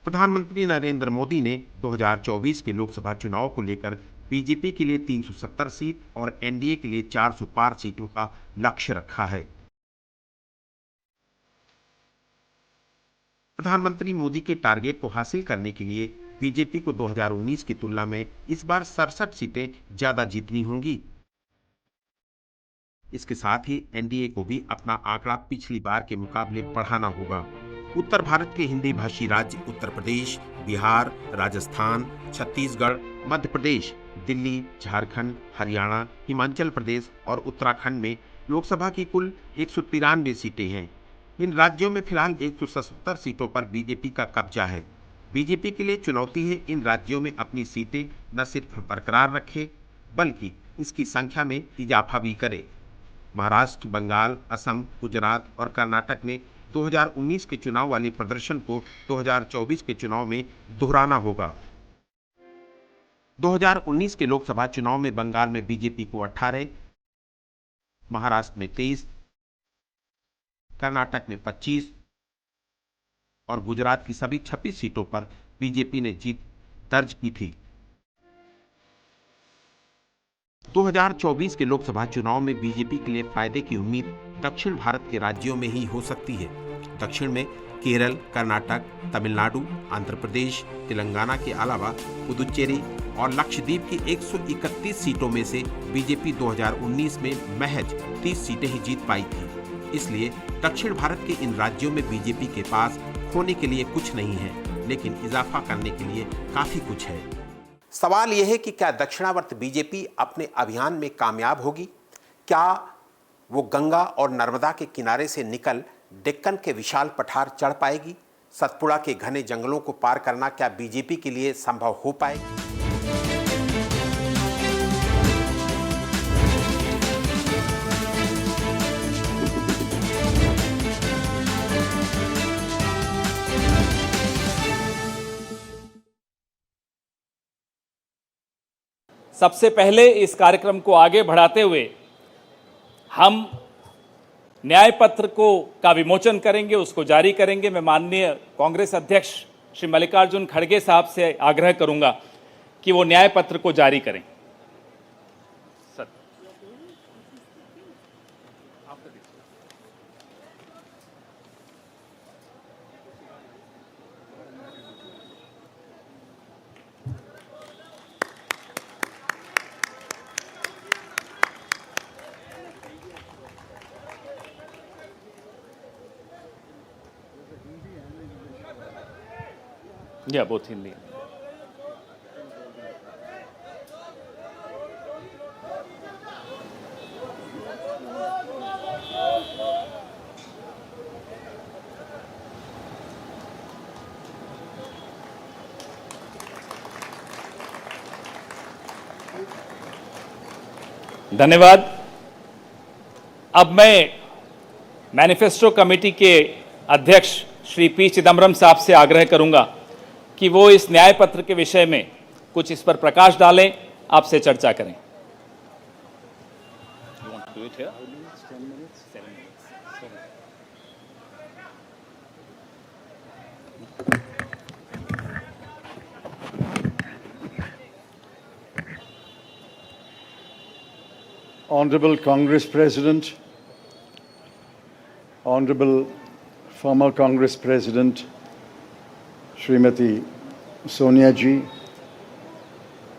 प्रधानमंत्री नरेंद्र मोदी ने 2024 के लोकसभा चुनाव को लेकर बीजेपी के लिए 370 सीट और एनडीए के लिए 400 पार सीटों का लक्ष्य रखा है। प्रधानमंत्री मोदी के टारगेट को हासिल करने के लिए बीजेपी को 2019 की तुलना में इस बार 67 सीटें ज्यादा जीतनी होंगी। इसके साथ ही एनडीए को भी अपना आंकड़ा पिछली बार के मुकाबले बढ़ाना होगा। उत्तर भारत के हिंदी भाषी राज्य उत्तर प्रदेश, बिहार, राजस्थान, छत्तीसगढ़, मध्य प्रदेश, दिल्ली, झारखंड, हरियाणा, हिमाचल प्रदेश और उत्तराखंड में लोकसभा की कुल 193 सीटें हैं। इन राज्यों में फिलहाल 177 सीटों पर बीजेपी का कब्जा है। बीजेपी के लिए चुनौती है इन राज्यों में अपनी सीटें न सिर्फ बरकरार रखे, बल्कि इसकी संख्या में इजाफा भी करे। महाराष्ट्र, बंगाल, असम, गुजरात और कर्नाटक में 2019 के चुनाव वाले प्रदर्शन को 2024 के चुनाव में दोहराना होगा। 2019 के लोकसभा चुनाव में बंगाल में बीजेपी को 18, महाराष्ट्र में 23, कर्नाटक में 25 और गुजरात की सभी 26 सीटों पर बीजेपी ने जीत दर्ज की थी। 2024 के लोकसभा चुनाव में बीजेपी के लिए फायदे की उम्मीद दक्षिण भारत के राज्यों में ही हो सकती है। दक्षिण में केरल, कर्नाटक, तमिलनाडु, आंध्र प्रदेश, तेलंगाना के अलावा पुदुचेरी और लक्षद्वीप की 131 सीटों में से बीजेपी 2019 में महज 30 सीटें ही जीत पाई थी। इसलिए दक्षिण भारत के इन राज्यों में बीजेपी के पास खोने के लिए कुछ नहीं है, लेकिन इजाफा करने के लिए काफी कुछ है। सवाल यह है कि क्या दक्षिणावर्त बीजेपी अपने अभियान में कामयाब होगी? क्या वो गंगा और नर्मदा के किनारे से निकल डेक्कन के विशाल पठार चढ़ पाएगी? सतपुड़ा के घने जंगलों को पार करना क्या बीजेपी के लिए संभव हो पाएगी? सबसे पहले इस कार्यक्रम को आगे बढ़ाते हुए हम न्याय पत्र का विमोचन करेंगे, उसको जारी करेंगे। मैं माननीय कांग्रेस अध्यक्ष श्री मल्लिकार्जुन खड़गे साहब से आग्रह करूंगा कि वो न्याय पत्र को जारी करें। Yeah, both Hindi. धन्यवाद। अब मैं मैनिफेस्टो कमेटी के अध्यक्ष श्री पी चिदम्बरम साहब से आग्रह करूंगा कि वो इस न्याय पत्र के विषय में कुछ इस पर प्रकाश डालें, आपसे चर्चा करें। Honorable Congress President, Honorable former Congress President Srimati Sonia Ji,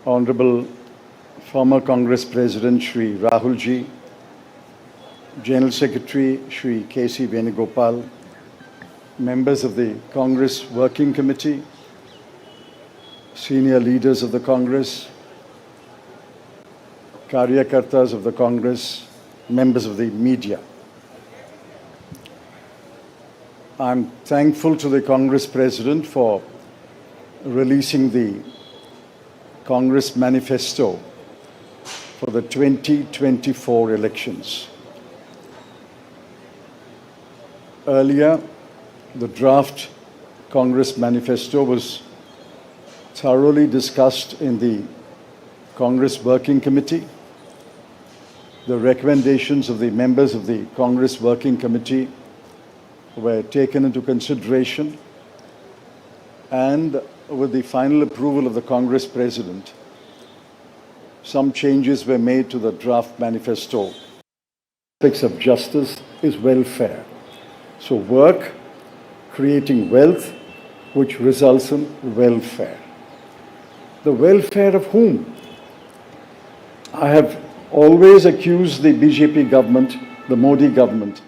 Honorable former Congress President Shri Rahul Ji, General Secretary Shri K.C. Venugopal, members of the Congress Working Committee, senior leaders of the Congress, Karyakartas of the Congress, members of the media. I'm thankful to the Congress President for releasing the Congress Manifesto for the 2024 elections. Earlier, the draft Congress Manifesto was thoroughly discussed in the Congress Working Committee. The recommendations of the members of the Congress Working Committee were taken into consideration, and with the final approval of the Congress President, some changes were made to the draft manifesto. Aspects of justice is welfare. So work, creating wealth, which results in welfare. The welfare of whom? I have always accused the BJP government, the Modi government,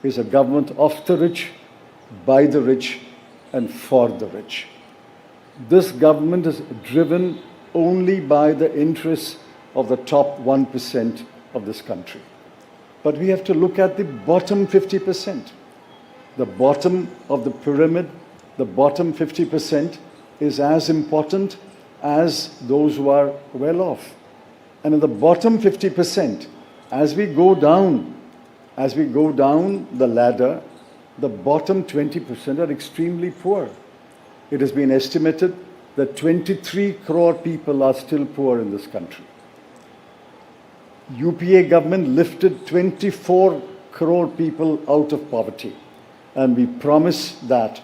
is a government of the rich, by the rich, and for the rich. This government is driven only by the interests of the top 1% of this country. But we have to look at the bottom 50%. The bottom of the pyramid, the bottom 50% is as important as those who are well off. And in the bottom 50%, as we go down the ladder, the bottom 20% are extremely poor. It has been estimated that 23 crore people are still poor in this country. UPA government lifted 24 crore people out of poverty. And we promise that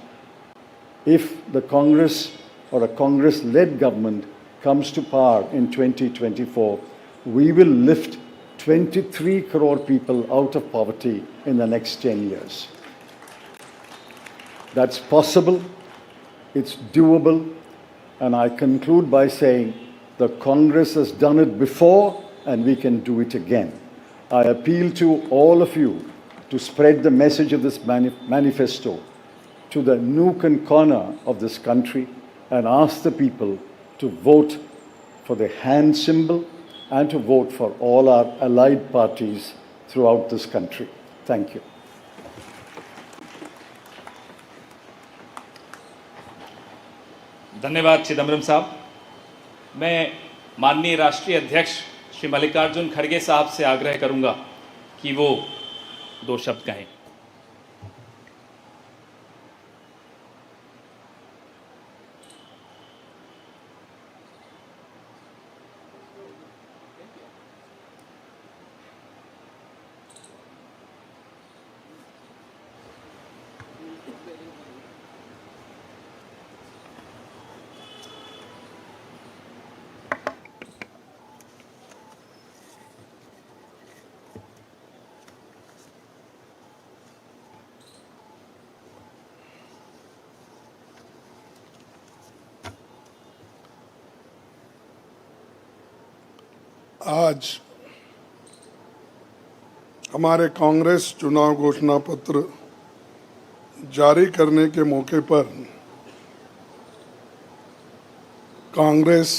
if the Congress or a Congress-led government comes to power in 2024, we will lift 23 crore people out of poverty in the next 10 years. That's possible, it's doable, and I conclude by saying the Congress has done it before and we can do it again. I appeal to all of you to spread the message of this manifesto to the nook and corner of this country and ask the people to vote for the hand symbol and to vote for all our allied parties throughout this country. Thank you. धन्यवाद चिदम्बरम साहब। मैं माननीय राष्ट्रीय अध्यक्ष श्री मल्लिकार्जुन खड़गे साहब से आग्रह करूंगा कि वो 2 शब्द कहें। आज हमारे कांग्रेस चुनाव घोषणा पत्र जारी करने के मौके पर कांग्रेस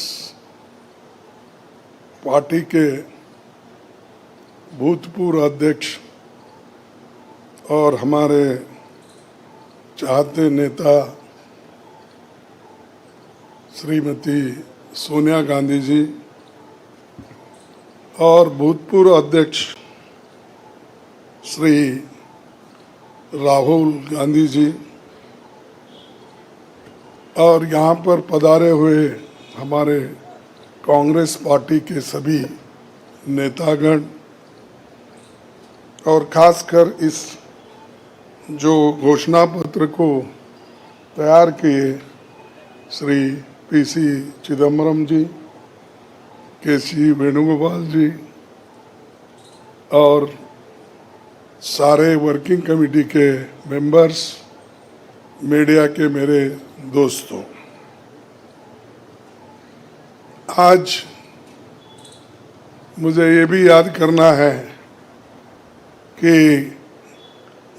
पार्टी के भूतपूर्व अध्यक्ष और हमारे चाहते नेता श्रीमती सोनिया गांधी जी और भूतपूर्व अध्यक्ष श्री राहुल गांधी जी और यहाँ पर पधारे हुए हमारे कांग्रेस पार्टी के सभी नेतागण और खासकर इस जो घोषणा पत्र को तैयार किए श्री पीसी चिदम्बरम जी, केसी वेणुगोपाल जी और सारे वर्किंग कमेटी के मेंबर्स, मीडिया के मेरे दोस्तों, आज मुझे ये भी याद करना है कि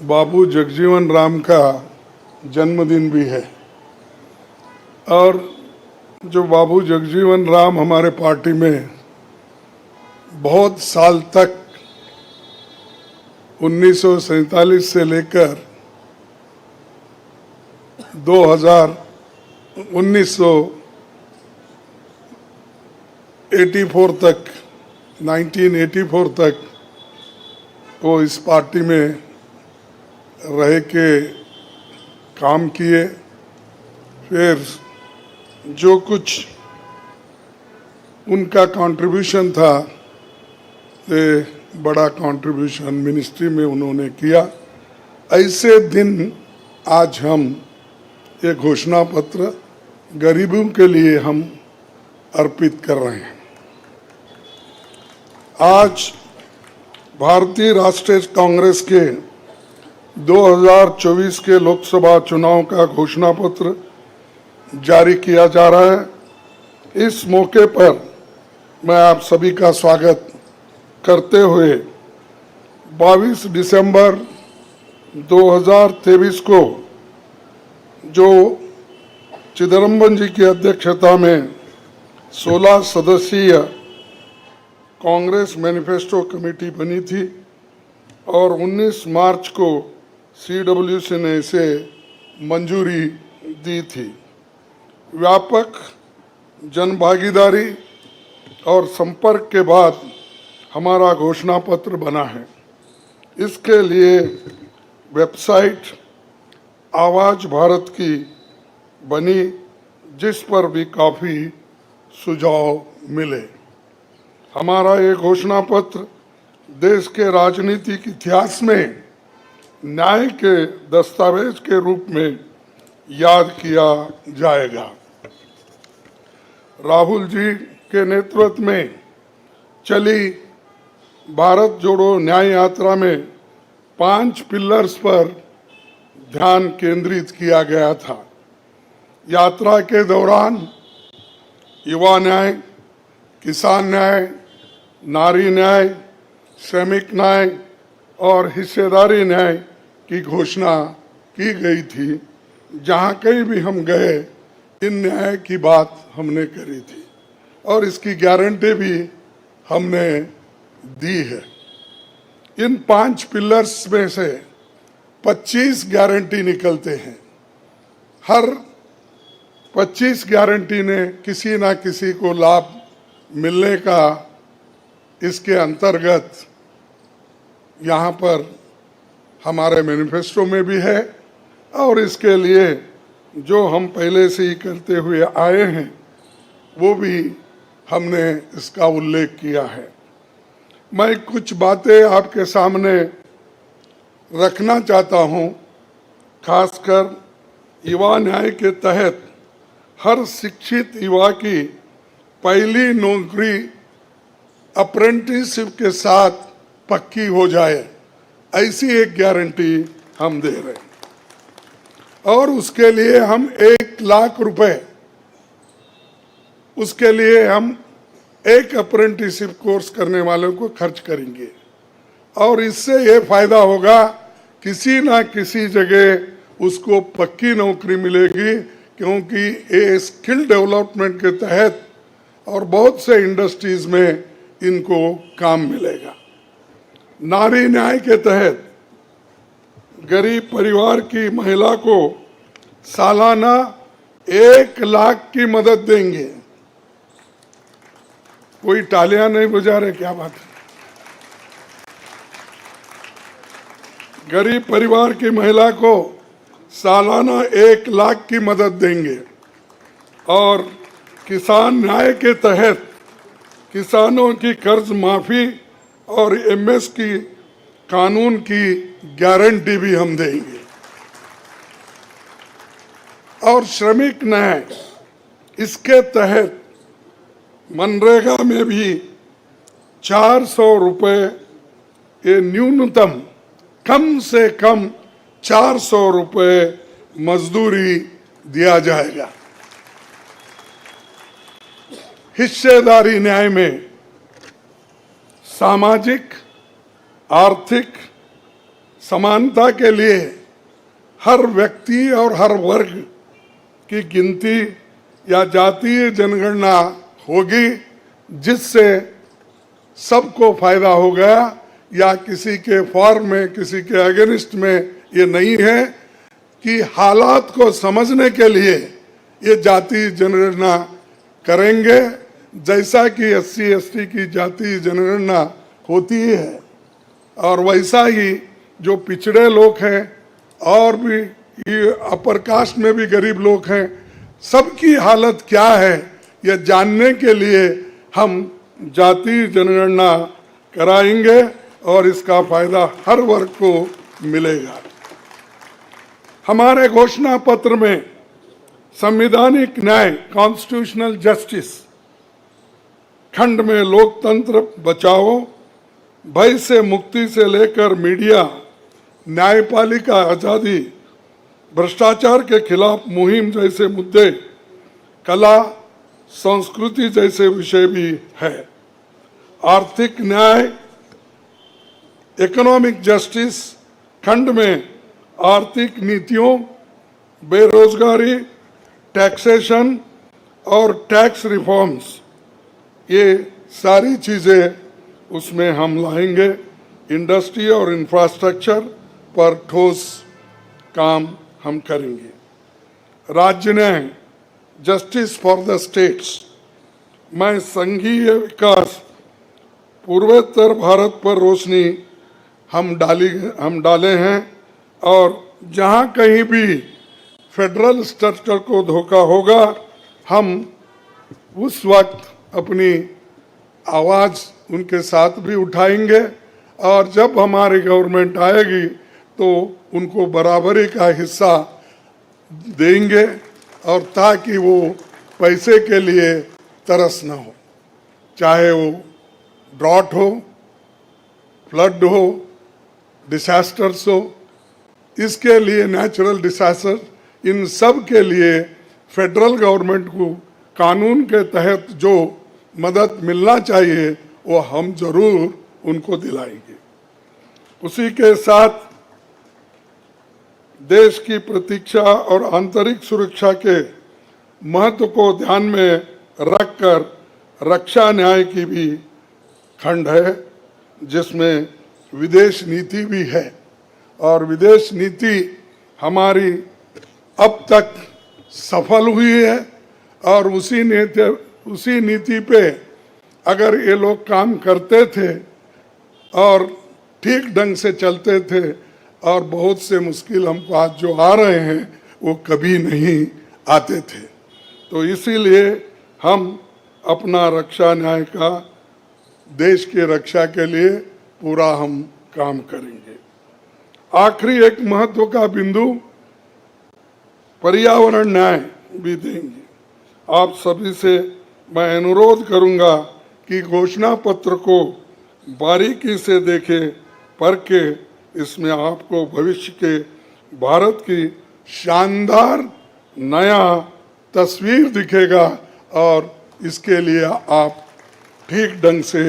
बाबू जगजीवन राम का जन्मदिन भी है और जो बाबू जगजीवन राम हमारे पार्टी में बहुत साल तक 1947 से लेकर 1984 तक वो इस पार्टी में रह के काम किए। फिर जो कुछ उनका कंट्रीब्यूशन था, ये बड़ा कंट्रीब्यूशन मिनिस्ट्री में उन्होंने किया। ऐसे दिन आज हम ये घोषणा पत्र गरीबों के लिए हम अर्पित कर रहे हैं। आज भारतीय राष्ट्रीय कांग्रेस के 2024 के लोकसभा चुनाव का घोषणा पत्र जारी किया जा रहा है। इस मौके पर मैं आप सभी का स्वागत करते हुए 22 दिसंबर 2023 को जो चिदम्बरम जी की अध्यक्षता में 16 सदस्यीय कांग्रेस मैनिफेस्टो कमेटी बनी थी और 19 मार्च को CWC ने इसे मंजूरी दी थी। व्यापक जनभागीदारी और संपर्क के बाद हमारा घोषणा पत्र बना है। इसके लिए वेबसाइट आवाज भारत की बनी, जिस पर भी काफ़ी सुझाव मिले। हमारा ये घोषणा पत्र देश के राजनीतिक इतिहास में न्याय के दस्तावेज के रूप में याद किया जाएगा। राहुल जी के नेतृत्व में चली भारत जोड़ो न्याय यात्रा में 5 पिलर्स पर ध्यान केंद्रित किया गया था। यात्रा के दौरान युवा न्याय, किसान न्याय, नारी न्याय, श्रमिक न्याय और हिस्सेदारी न्याय की घोषणा की गई थी। जहाँ कहीं भी हम गए इन न्याय की बात हमने करी थी और इसकी गारंटी भी हमने दी है। इन 5 पिलर्स में से 25 गारंटी निकलते हैं। हर 25 गारंटी ने किसी ना किसी को लाभ मिलने का इसके अंतर्गत यहाँ पर हमारे मैनिफेस्टो में भी है और इसके लिए जो हम पहले से ही करते हुए आए हैं वो भी हमने इसका उल्लेख किया है। मैं कुछ बातें आपके सामने रखना चाहता हूँ। खासकर युवा न्याय के तहत हर शिक्षित युवा की पहली नौकरी अप्रेंटिसशिप के साथ पक्की हो जाए, ऐसी एक गारंटी हम दे रहे हैं और उसके लिए हम 1 लाख रुपए, उसके लिए हम एक अप्रेंटिसशिप कोर्स करने वालों को खर्च करेंगे और इससे ये फायदा होगा, किसी ना किसी जगह उसको पक्की नौकरी मिलेगी, क्योंकि ये स्किल डेवलपमेंट के तहत और बहुत से इंडस्ट्रीज में इनको काम मिलेगा। नारी न्याय के तहत गरीब परिवार की महिला को सालाना 1 लाख की मदद देंगे। कोई तालियां नहीं बजा रहे, क्या बात है? गरीब परिवार की महिला को सालाना 1 लाख की मदद देंगे और किसान न्याय के तहत किसानों की कर्ज माफी और एमएस की कानून की गारंटी भी हम देंगे। और श्रमिक न्याय, इसके तहत मनरेगा में भी 400 रुपए, ये न्यूनतम कम से कम 400 रुपए मजदूरी दिया जाएगा। हिस्सेदारी न्याय में सामाजिक आर्थिक समानता के लिए हर व्यक्ति और हर वर्ग की गिनती या जातीय जनगणना होगी, जिससे सबको फायदा होगा। या किसी के फॉर्म में, किसी के अगेंस्ट में ये नहीं है कि हालात को समझने के लिए ये जातीय जनगणना करेंगे, जैसा कि SC/ST की जातीय जनगणना होती है। और वैसा ही जो पिछड़े लोग हैं और भी ये अपर कास्ट में भी गरीब लोग हैं, सबकी हालत क्या है ये जानने के लिए हम जातीय जनगणना कराएंगे और इसका फायदा हर वर्ग को मिलेगा। हमारे घोषणा पत्र में संवैधानिक न्याय, कॉन्स्टिट्यूशनल जस्टिस खंड में लोकतंत्र बचाओ, भय से मुक्ति से लेकर मीडिया, न्यायपालिका आजादी, भ्रष्टाचार के खिलाफ मुहिम जैसे मुद्दे, कला संस्कृति जैसे विषय भी है। आर्थिक न्याय, इकोनॉमिक जस्टिस खंड में आर्थिक नीतियों, बेरोजगारी, टैक्सेशन और टैक्स रिफॉर्म्स, ये सारी चीजें उसमें हम लाएंगे। इंडस्ट्री और इंफ्रास्ट्रक्चर पर ठोस काम हम करेंगे। राज्य न्याय, जस्टिस फॉर द स्टेट्स में संघीय विकास, पूर्वोत्तर भारत पर रोशनी हम डाले हैं और जहां कहीं भी फेडरल स्ट्रक्चर को धोखा होगा, हम उस वक्त अपनी आवाज उनके साथ भी उठाएंगे और जब हमारी गवर्नमेंट आएगी तो उनको बराबरी का हिस्सा देंगे, और ताकि वो पैसे के लिए तरस न हो, चाहे वो ड्रॉट हो, फ्लड हो, डिसास्टर्स हो। इसके लिए नेचुरल डिसास्टर, इन सब के लिए फेडरल गवर्नमेंट को कानून के तहत जो मदद मिलना चाहिए वो हम जरूर उनको दिलाएंगे। उसी के साथ देश की प्रतीक्षा और आंतरिक सुरक्षा के महत्व को ध्यान में रखकर रक्षा न्याय की भी खंड है, जिसमें विदेश नीति भी है। और विदेश नीति हमारी अब तक सफल हुई है और उसी नीति पे अगर ये लोग काम करते थे और ठीक ढंग से चलते थे, और बहुत से मुश्किल हमको आज जो आ रहे हैं वो कभी नहीं आते थे। तो इसीलिए हम अपना रक्षा न्याय का, देश की रक्षा के लिए पूरा हम काम करेंगे। आखिरी एक महत्व का बिंदु पर्यावरण न्याय भी देंगे। आप सभी से मैं अनुरोध करूंगा कि घोषणा पत्र को बारीकी से देखें, पढ़ के इसमें आपको भविष्य के भारत की शानदार नया तस्वीर दिखेगा और इसके लिए आप ठीक ढंग से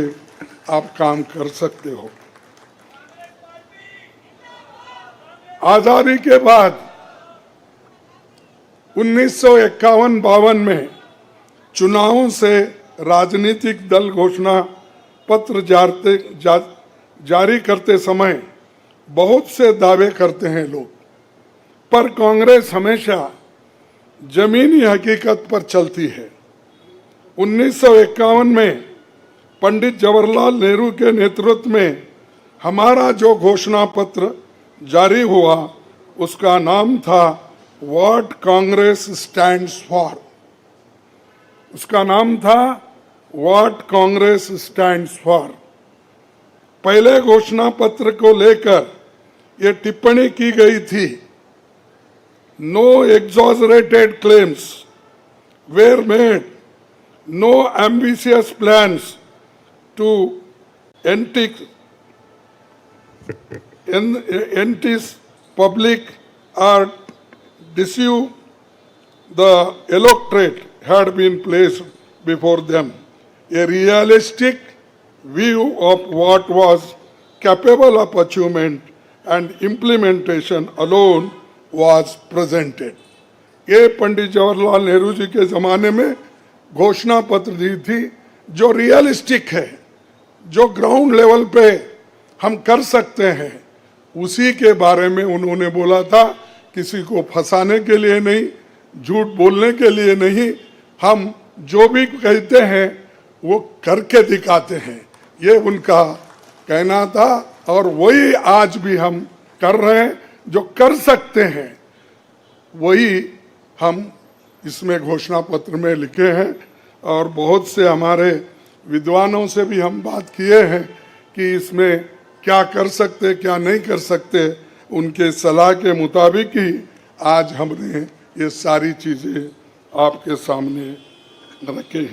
आप काम कर सकते हो। आजादी के बाद 1951-52 में चुनावों से राजनीतिक दल घोषणा पत्र जारी करते समय बहुत से दावे करते हैं लोग, पर कांग्रेस हमेशा जमीनी हकीकत पर चलती है। 1951 में पंडित जवाहरलाल नेहरू के नेतृत्व में हमारा जो घोषणा पत्र जारी हुआ उसका नाम था व्हाट कांग्रेस स्टैंड्स फॉर। उसका नाम था व्हाट कांग्रेस स्टैंड्स फॉर। पहले घोषणा पत्र को लेकर ये टिप्पणी की गई थी, no exaggerated claims were made, no ambitious plans to entice public or deceive the electorate had been placed before them. A realistic view of what was capable of achievement and implementation alone was presented. ये पंडित जवाहरलाल नेहरू जी के ज़माने में घोषणा पत्र दी थी जो realistic है, जो ग्राउंड लेवल पे हम कर सकते हैं, उसी के बारे में उन्होंने बोला था। किसी को फंसाने के लिए नहीं, झूठ बोलने के लिए नहीं, हम जो भी कहते हैं वो करके दिखाते हैं, ये उनका कहना था। और वही आज भी हम कर रहे हैं, जो कर सकते हैं वही हम इसमें घोषणा पत्र में लिखे हैं। और बहुत से हमारे विद्वानों से भी हम बात किए हैं कि इसमें क्या कर सकते क्या नहीं कर सकते, उनके सलाह के मुताबिक ही आज हमने ये सारी चीज़ें आपके सामने रखे हैं।